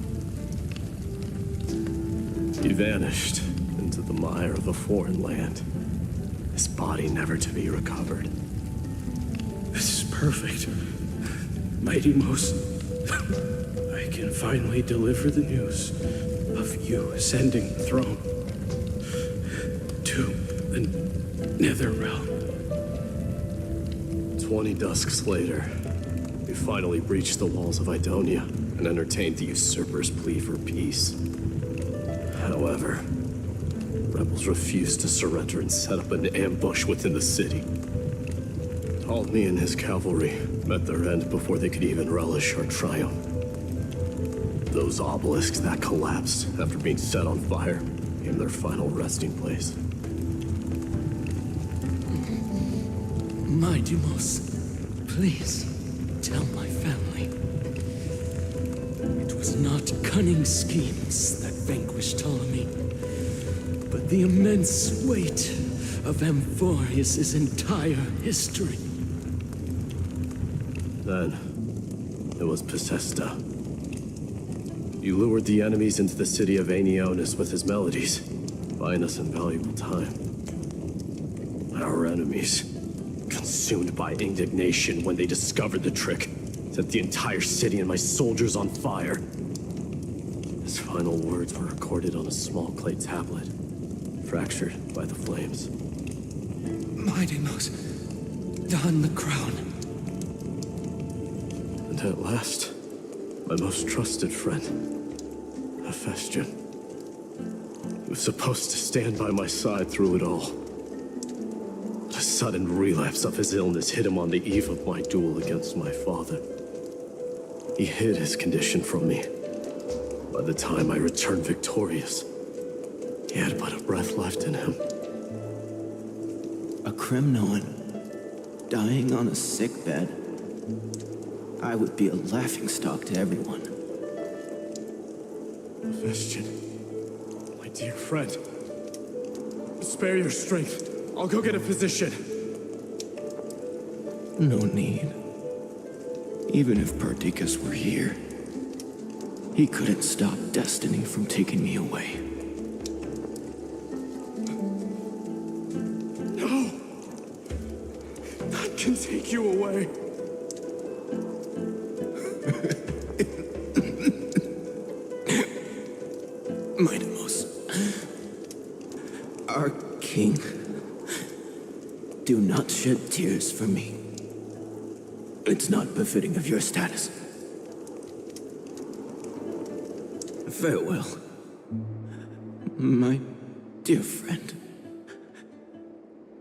He vanished into the mire of a foreign land, his body never to be recovered. This is perfect. Mighty Mouse, I can finally deliver the news of you ascending the throne to the Netherrealm. 20 dusks later, we finally breached the walls of Idonia and entertained the usurper's plea for peace. However, rebels refused to surrender and set up an ambush within the city. Ptolemy and his cavalry met their end before they could even relish our triumph. those obelisks that collapsed after being set on fire became their final resting place. Mighty-Most, please, tell my family. It was not cunning schemes that vanquished Ptolemy, but the immense weight of Amphorius' entire history. Then, it was Pacesta. You lured the enemies into the city of Aeneonis with his melodies, buying us invaluable time. Our enemies, consumed by indignation when they discovered the trick, set the entire city and my soldiers on fire. His final words were recorded on a small clay tablet, fractured by the flames. Mighty-Most, don the crown. And at last, my most trusted friend, Hephaestion. He was supposed to stand by my side through it all. But a sudden relapse of his illness hit him on the eve of my duel against my father. He hid his condition from me. By the time I returned victorious, he had but a breath left in him. A Kremnoan dying on a sick bed? I would be a laughingstock to everyone. Hephaestion, my dear friend, spare your strength. I'll go get a physician. No need. Even if Perdiccas were here, he couldn't stop destiny from taking me away. No! That can take you away. Mighty-Most, our king, do not shed tears for me. It's not befitting of your status. Farewell, my dear friend.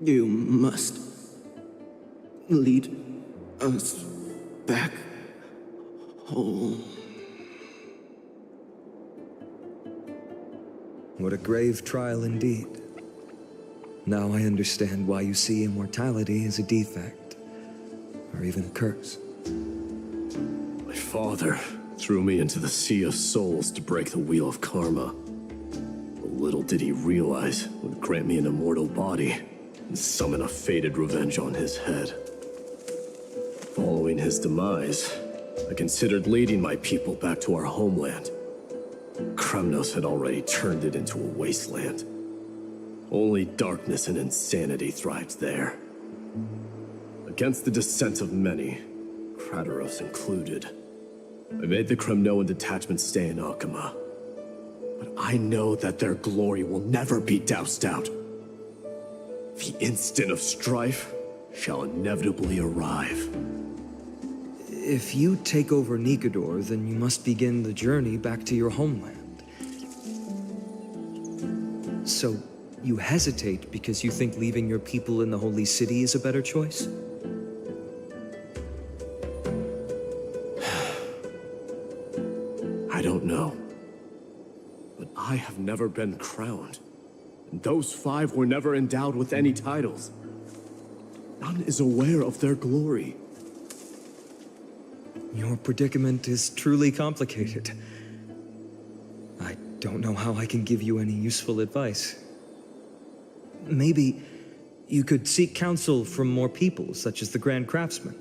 You must lead us back home. What a grave trial indeed. Now I understand why you see immortality as a defect, or even a curse. My father threw me into the Sea of Souls to break the wheel of karma. But little did he realize it would grant me an immortal body and summon a fated revenge on his head. Following his demise, I considered leading my people back to our homeland. Kremnos had already turned it into a wasteland. Only darkness and insanity thrived there. Against the dissent of many, Crateros included, I made the Kremnoan detachment stay in Akama. But I know that their glory will never be doused out. The instant of strife shall inevitably arrive. If you take over Nikedor, then you must begin the journey back to your homeland. So, you hesitate because you think leaving your people in the Holy City is a better choice? I don't know. But I have never been crowned. And those 5 were never endowed with any titles. None is aware of their glory. Your predicament is truly complicated. I don't know how I can give you any useful advice. Maybe you could seek counsel from more people, such as the Grand Craftsman.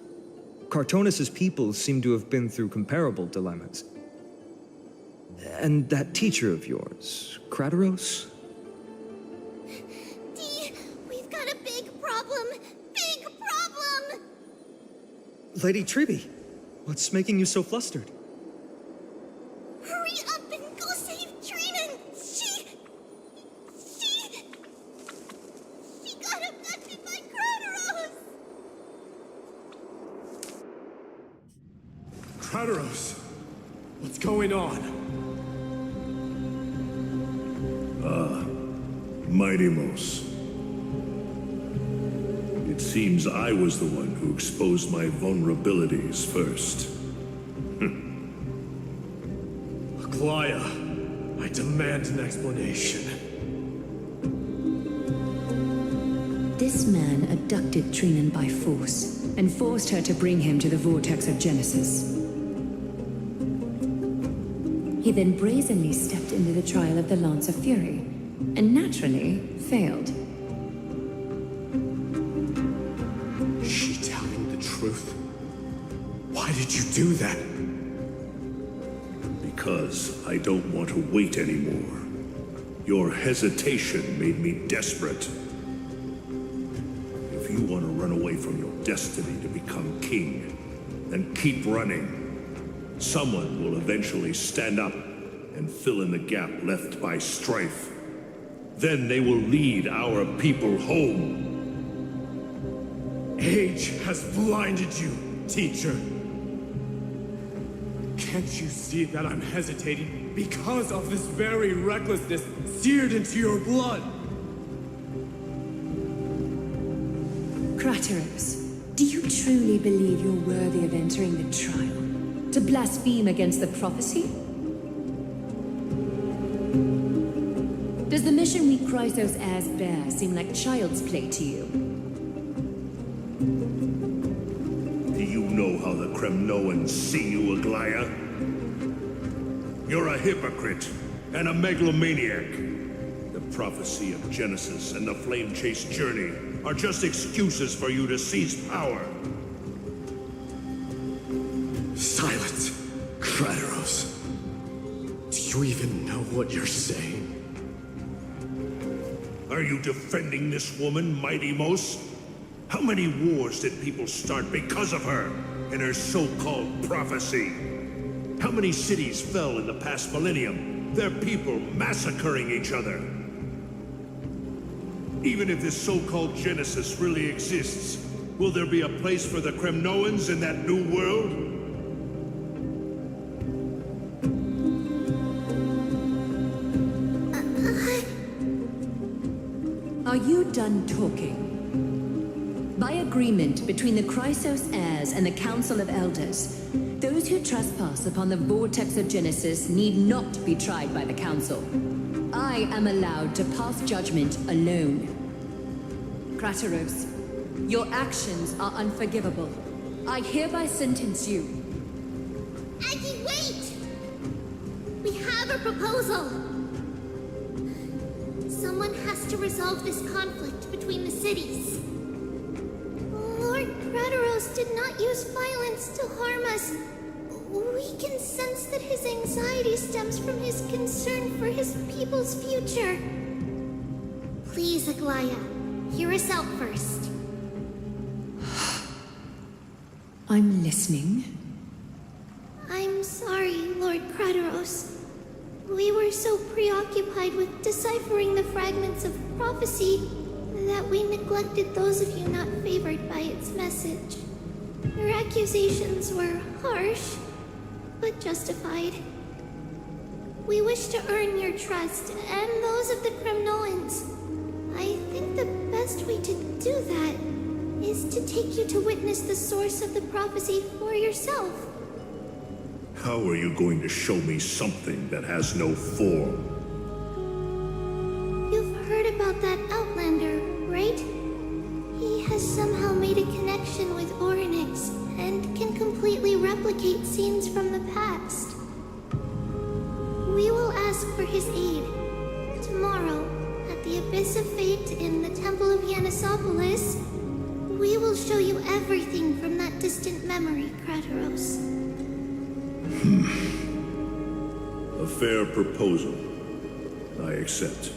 Cartonis' people seem to have been through comparable dilemmas. And that teacher of yours, Crateros? Dee, we've got a big problem! Big problem! Lady Triby, what's making you so flustered? Hurry up and go save Trinan! She got abducted by Crateros! Crateros! What's going on? Mighty-Most. It seems I was the one who exposed my vulnerabilities first. Aglaia, I demand an explanation. This man abducted Trinan by force and forced her to bring him to the vortex of Genesis. He then brazenly stepped into the trial of the Lance of Fury, and naturally failed. Is she telling the truth? Why did you do that? Because I don't want to wait anymore. Your hesitation made me desperate. If you want to run away from your destiny to become king, then keep running. Someone will eventually stand up and fill in the gap left by strife. Then they will lead our people home. Age has blinded you, teacher. Can't you see that I'm hesitating because of this very recklessness seared into your blood? Crateros, do you truly believe you're worthy of entering the trial? To blaspheme against the prophecy? Does the mission we Chrysos heirs bear seem like child's play to you? Do you know how the Kremnoans see you, Aglaia? You're a hypocrite and a megalomaniac. The prophecy of Genesis and the Flame Chase journey are just excuses for you to seize power. Silence, Crateros. Do you even know what you're saying? Are you defending this woman, Mighty Mos? How many wars did people start because of her and her so-called prophecy? How many cities fell in the past millennium, their people massacring each other? Even if this so-called Genesis really exists, will there be a place for the Kremnoans in that new world? Are you done talking? By agreement between the Chrysos heirs and the Council of Elders, those who trespass upon the vortex of Genesis need not be tried by the Council. I am allowed to pass judgment alone. Crateros, your actions are unforgivable. I hereby sentence you. Aggie, wait! We have a proposal! Someone has to resolve this conflict between the cities. Lord Crateros did not use violence to harm us. We can sense that his anxiety stems from his concern for his people's future. Please, Aglaia, hear us out first. I'm listening. I'm sorry, Lord Crateros. We were so preoccupied with deciphering the fragments of prophecy that we neglected those of you not favored by its message. Your accusations were harsh, but justified. We wish to earn your trust and those of the Kremnoans. I think the best way to do that is to take you to witness the source of the prophecy for yourself. How are you going to show me something that has no form? You've heard about that Outlander, right? He has somehow made a connection with Orynyx and can completely replicate scenes from the past. We will ask for his aid. Tomorrow, at the Abyss of Fate in the Temple of Yanisopolis, we will show you everything from that distant memory, Crateros. A fair proposal. I accept.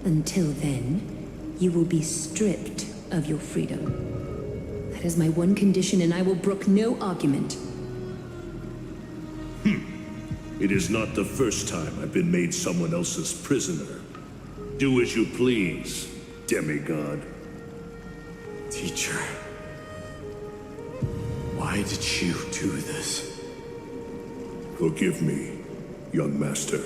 Until then, you will be stripped of your freedom. That is my one condition, and I will brook no argument. It is not the first time I've been made someone else's prisoner. Do as you please, demigod. Teacher, why did you do this? Forgive me, young master,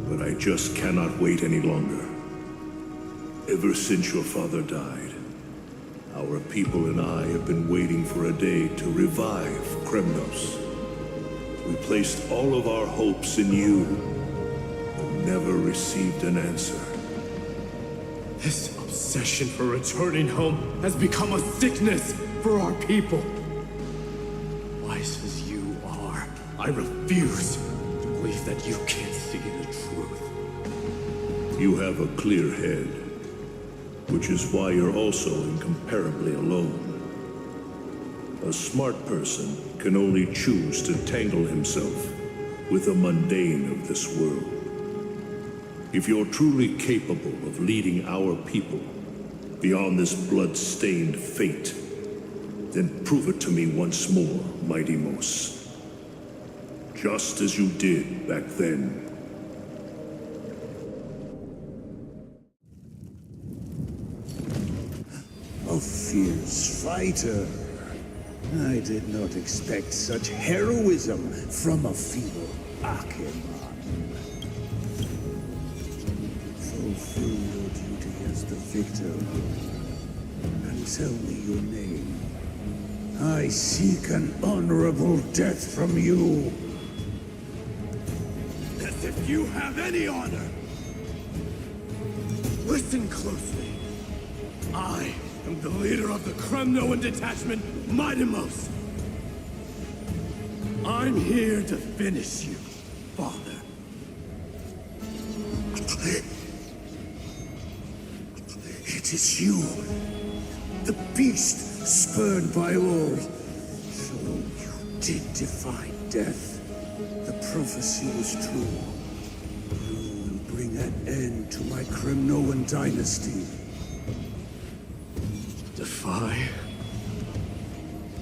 but I just cannot wait any longer. Ever since your father died, our people and I have been waiting for a day to revive Kremnos. We placed all of our hopes in you, but never received an answer. This obsession for returning home has become a sickness for our people. Wise as you are, I refuse to believe that you can't see the truth. You have a clear head, which is why you're also incomparably alone. A smart person can only choose to tangle himself with the mundane of this world. If you're truly capable of leading our people beyond this blood-stained fate, then prove it to me once more, Mighty Mos. Just as you did back then. A fierce fighter. I did not expect such heroism from a feeble Acheron. Fulfill your duty as the victor, and tell me your name. I seek an honorable death from you. As if you have any honor! Listen closely. I am the leader of the Kremnoan detachment, Mighty Mos. I'm here to finish you, Father. It is you, the beast spurned by all. So you did defy death. The prophecy was true. You will bring an end to my Kremnoan dynasty. Defy?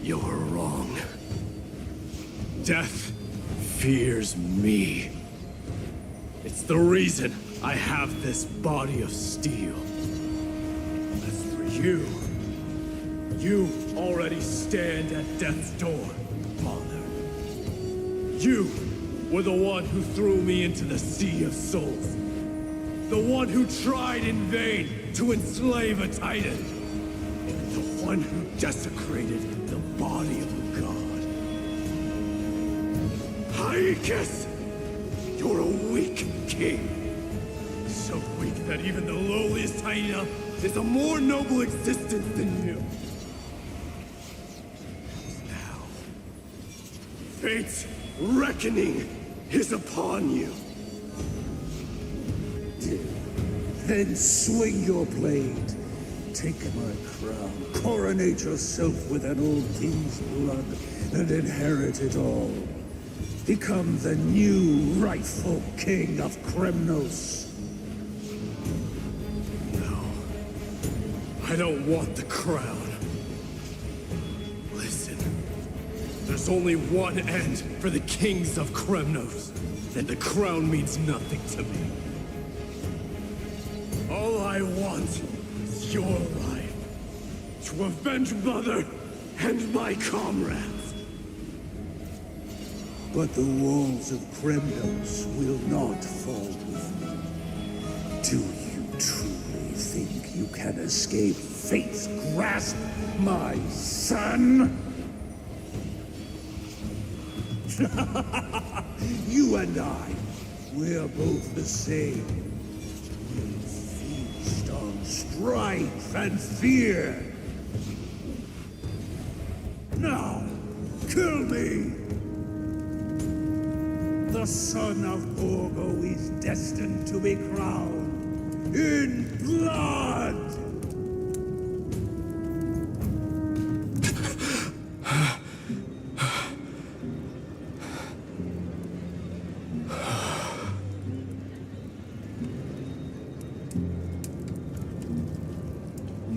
You're wrong. Death fears me. It's the reason I have this body of steel. As for you, you already stand at death's door, Father. You were the one who threw me into the Sea of Souls. The one who tried in vain to enslave a Titan. The one who desecrated the body of a god. Aegis! You're a weak king. So weak that even the lowliest hyena is a more noble existence than you. Now, fate's reckoning is upon you. Then swing your blade. Take my crown. Coronate yourself with an old king's blood and inherit it all. Become the new rightful king of Kremnos. No. I don't want the crown. Listen. There's only one end for the kings of Kremnos. Then the crown means nothing to me. All I want is your life. To avenge Mother and my comrades. But the walls of Kremnos will not fall with me. Do you truly think you can escape fate's grasp, my son? You and I, we're both the same. We feast on strife and fear. Now, kill me! The son of Borgo is destined to be crowned in blood!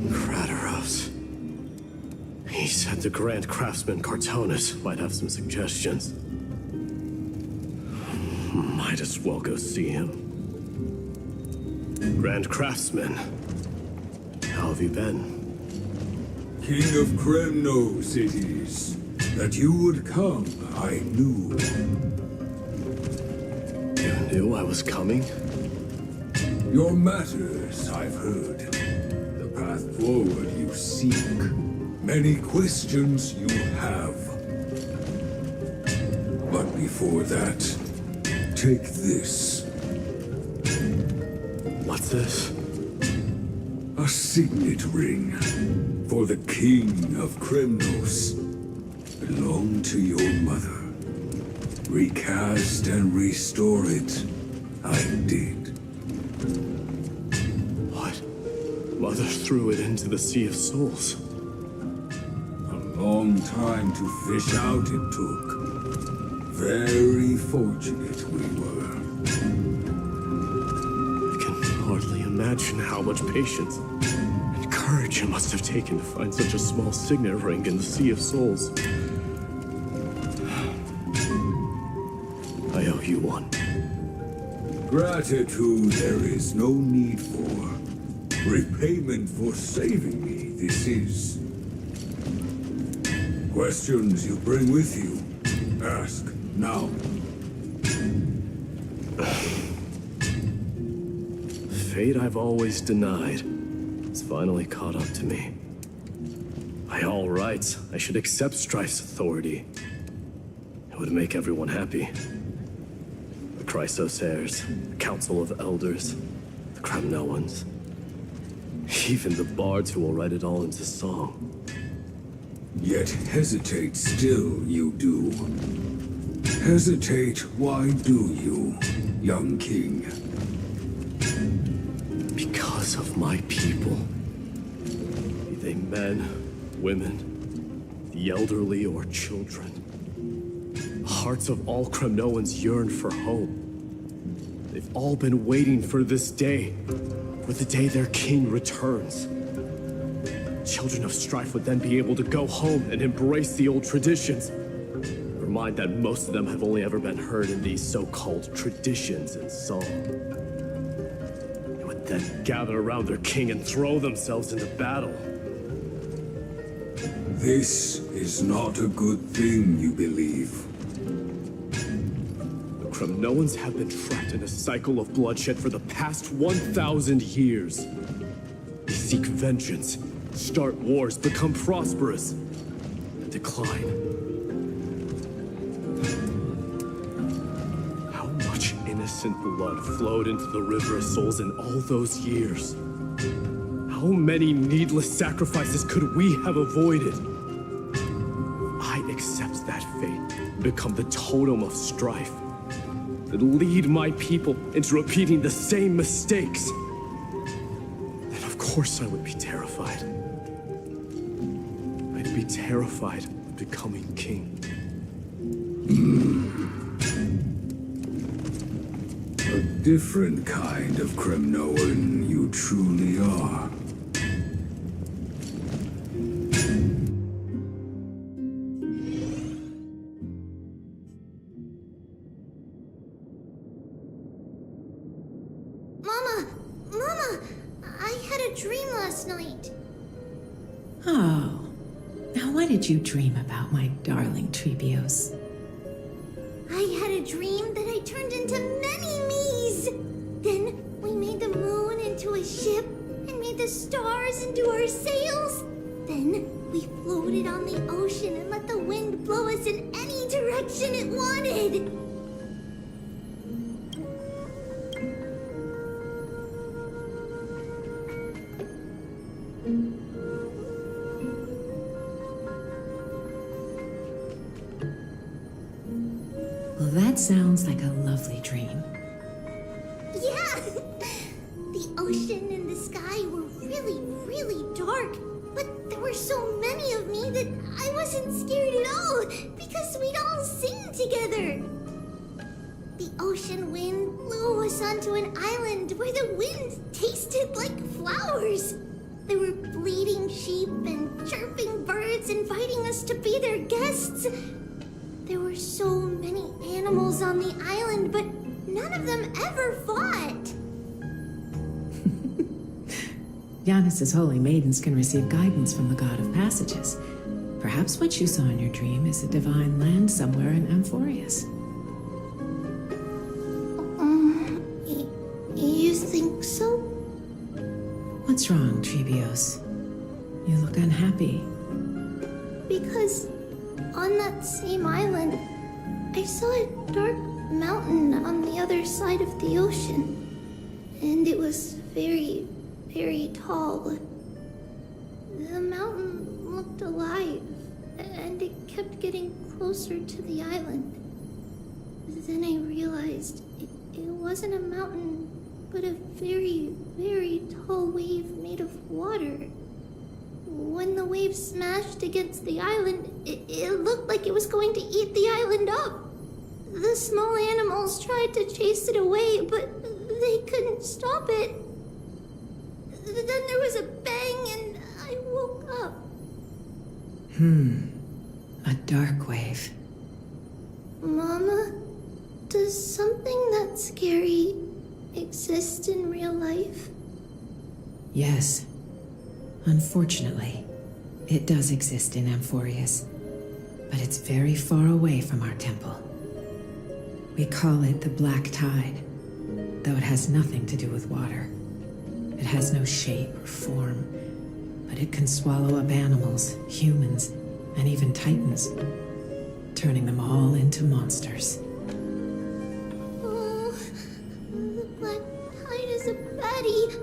Kratoros. He said the Grand Craftsman Cartonus might have some suggestions. Might as well go see him. Grand Craftsman, how have you been? King of Kremnos it is. That you would come, I knew. You knew I was coming? Your matters, I've heard. The path forward you seek. Many questions you have. But before that, take this. What's this? A signet ring for the King of Kremnos. Belonged to your mother. Recast and restore it. I did. What? Mother threw it into the Sea of Souls. A long time to fish out it took. Very fortunate we were. I can hardly imagine how much patience and courage it must have taken to find such a small signet ring in the Sea of Souls. I owe you one. Gratitude there is no need for. Repayment for saving me, this is. Questions you bring with you, ask now. Fate I've always denied has finally caught up to me. By all rights, I should accept Strife's authority. It would make everyone happy. The Chrysos heirs, the Council of Elders, the Kremnoans. Even the bards who will write it all into song. Yet hesitate still you do. Hesitate, why do you, young king? Because of my people. Be they men, women, the elderly or children. The hearts of all Kremnoans yearn for hope. They've all been waiting for this day, for the day their king returns. Children of Strife would then be able to go home and embrace the old traditions. Never mind that most of them have only ever been heard in these so-called traditions and song. They would then gather around their king and throw themselves into battle. This is not a good thing, you believe. The Kremnoans have been trapped in a cycle of bloodshed for the past 1,000 years. They seek vengeance, start wars, become prosperous, and decline. How much innocent blood flowed into the River of Souls in all those years? How many needless sacrifices could we have avoided? I accept that fate and become the totem of strife that lead my people into repeating the same mistakes. Then of course I would be terrified. I'd be terrified of becoming king. A different kind of Kremnoan you truly are. Mama, I had a dream last night. Oh. Now what did you dream about, my darling Trebios? I had a dream that I turned into many me's. Then we made the moon into a ship and made the stars into our sails. Then we floated on the ocean and let the wind blow us in any direction it wanted. Well, that sounds like a lovely dream. Yeah! The ocean and the sky were really, really dark. But there were so many of me that I wasn't scared at all because we'd all sing together. The ocean wind blew us onto an island where the wind tasted like flowers. There were bleating sheep and chirping birds inviting us to be their guests. There were so many animals on the island, but none of them ever fought. Giannis's holy maidens can receive guidance from the God of Passages. Perhaps what you saw in your dream is a divine land somewhere in Amphorius. You think so? What's wrong, Trebios? You look unhappy. Because on that same island, I saw a dark mountain on the other side of the ocean. And it was very, very tall. The mountain looked alive, and it kept getting closer to the island. Then I realized it wasn't a mountain, but a very, very tall wave made of water. When the wave smashed against the island, it looked like it was going to eat the island up. The small animals tried to chase it away, but they couldn't stop it. Then there was a bang and I woke up. A dark wave. Mama, does something that scary exist in real life? Yes. Unfortunately, it does exist in Amphorius, but it's very far away from our temple. We call it the Black Tide, though it has nothing to do with water. It has no shape or form, but it can swallow up animals, humans, and even titans, turning them all into monsters. Oh, the Black Tide is a baddie.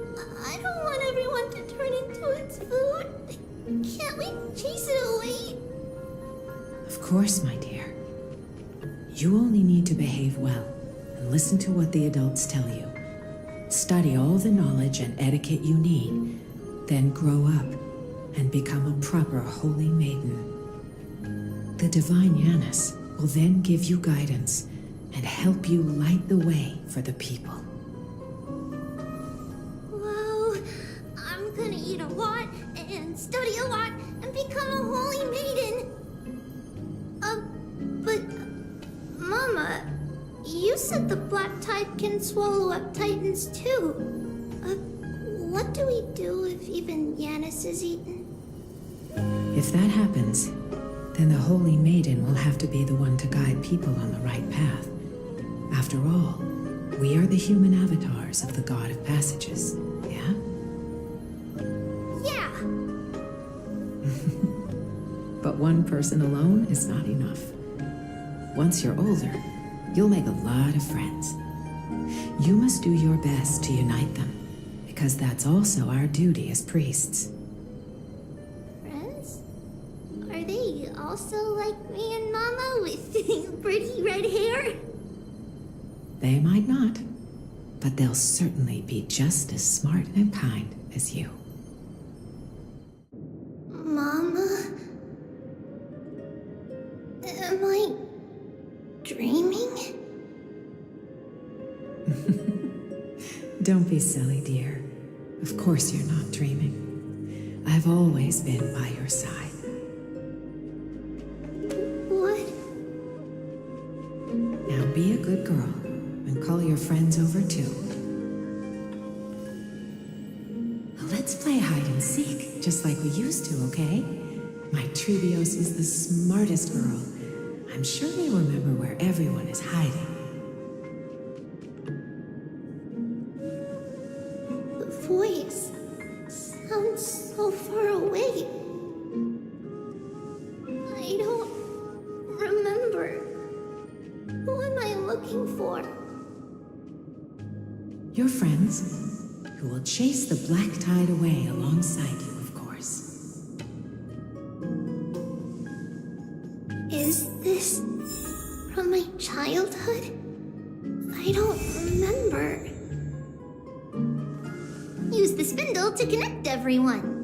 I don't want everyone to turn into its food. Can't we chase it away? Of course, my dear. You only need to behave well and listen to what the adults tell you. Study all the knowledge and etiquette you need, then grow up and become a proper holy maiden. The divine Yanis will then give you guidance and help you light the way for the people. Wow, I'm gonna eat a lot and study a lot and become a holy maiden. But Mama, you said the Black Tide can swallow up titans too. What do we do if even Yanis is eaten? If that happens, then the Holy Maiden will have to be the one to guide people on the right path. After all, we are the human avatars of the God of Passages, yeah? Yeah. But one person alone is not enough. Once you're older, you'll make a lot of friends. You must do your best to unite them, because that's also our duty as priests. Friends? Are they also like me and Mama with pretty red hair? They might not, but they'll certainly be just as smart and kind as you. Mama? Am I dreaming? Don't be silly, dear. Of course you're not dreaming. I've always been by your side. What? Now be a good girl and call your friends over too. Let's play hide and seek, just like we used to, okay? My Trebios is the smartest girl. I'm sure they remember where everyone is hiding. The voice sounds so far away. I don't remember. Who am I looking for? Your friends, who will chase the Black Tide away alongside you, of course. Is this from my childhood? I don't remember. Use the spindle to connect everyone.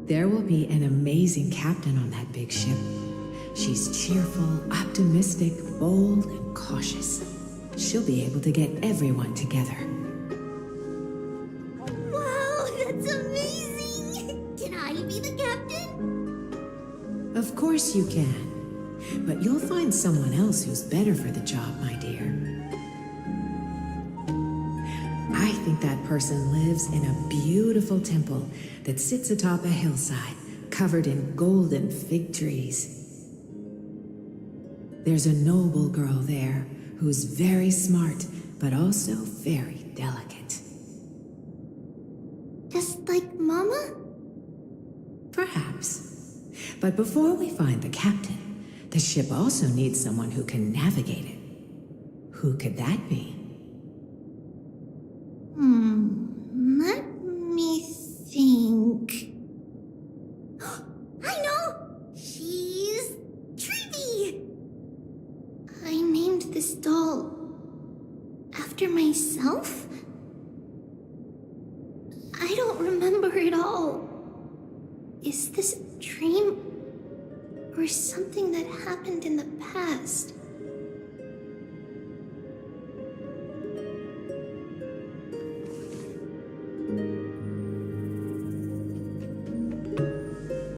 There will be an amazing captain on that big ship. She's cheerful, optimistic, bold, and cautious. She'll be able to get everyone together. Wow, that's amazing! Can I be the captain? Of course you can. But you'll find someone else who's better for the job, my dear. I think that person lives in a beautiful temple that sits atop a hillside covered in golden fig trees. There's a noble girl there who's very smart, but also very delicate. Just like Mama? Perhaps. But before we find the captain, The ship also needs someone who can navigate it. Who could that be? Let me think. I know! She's Trudy! I named this doll after myself? I don't remember it all. Is this a dream? Or something that happened in the past?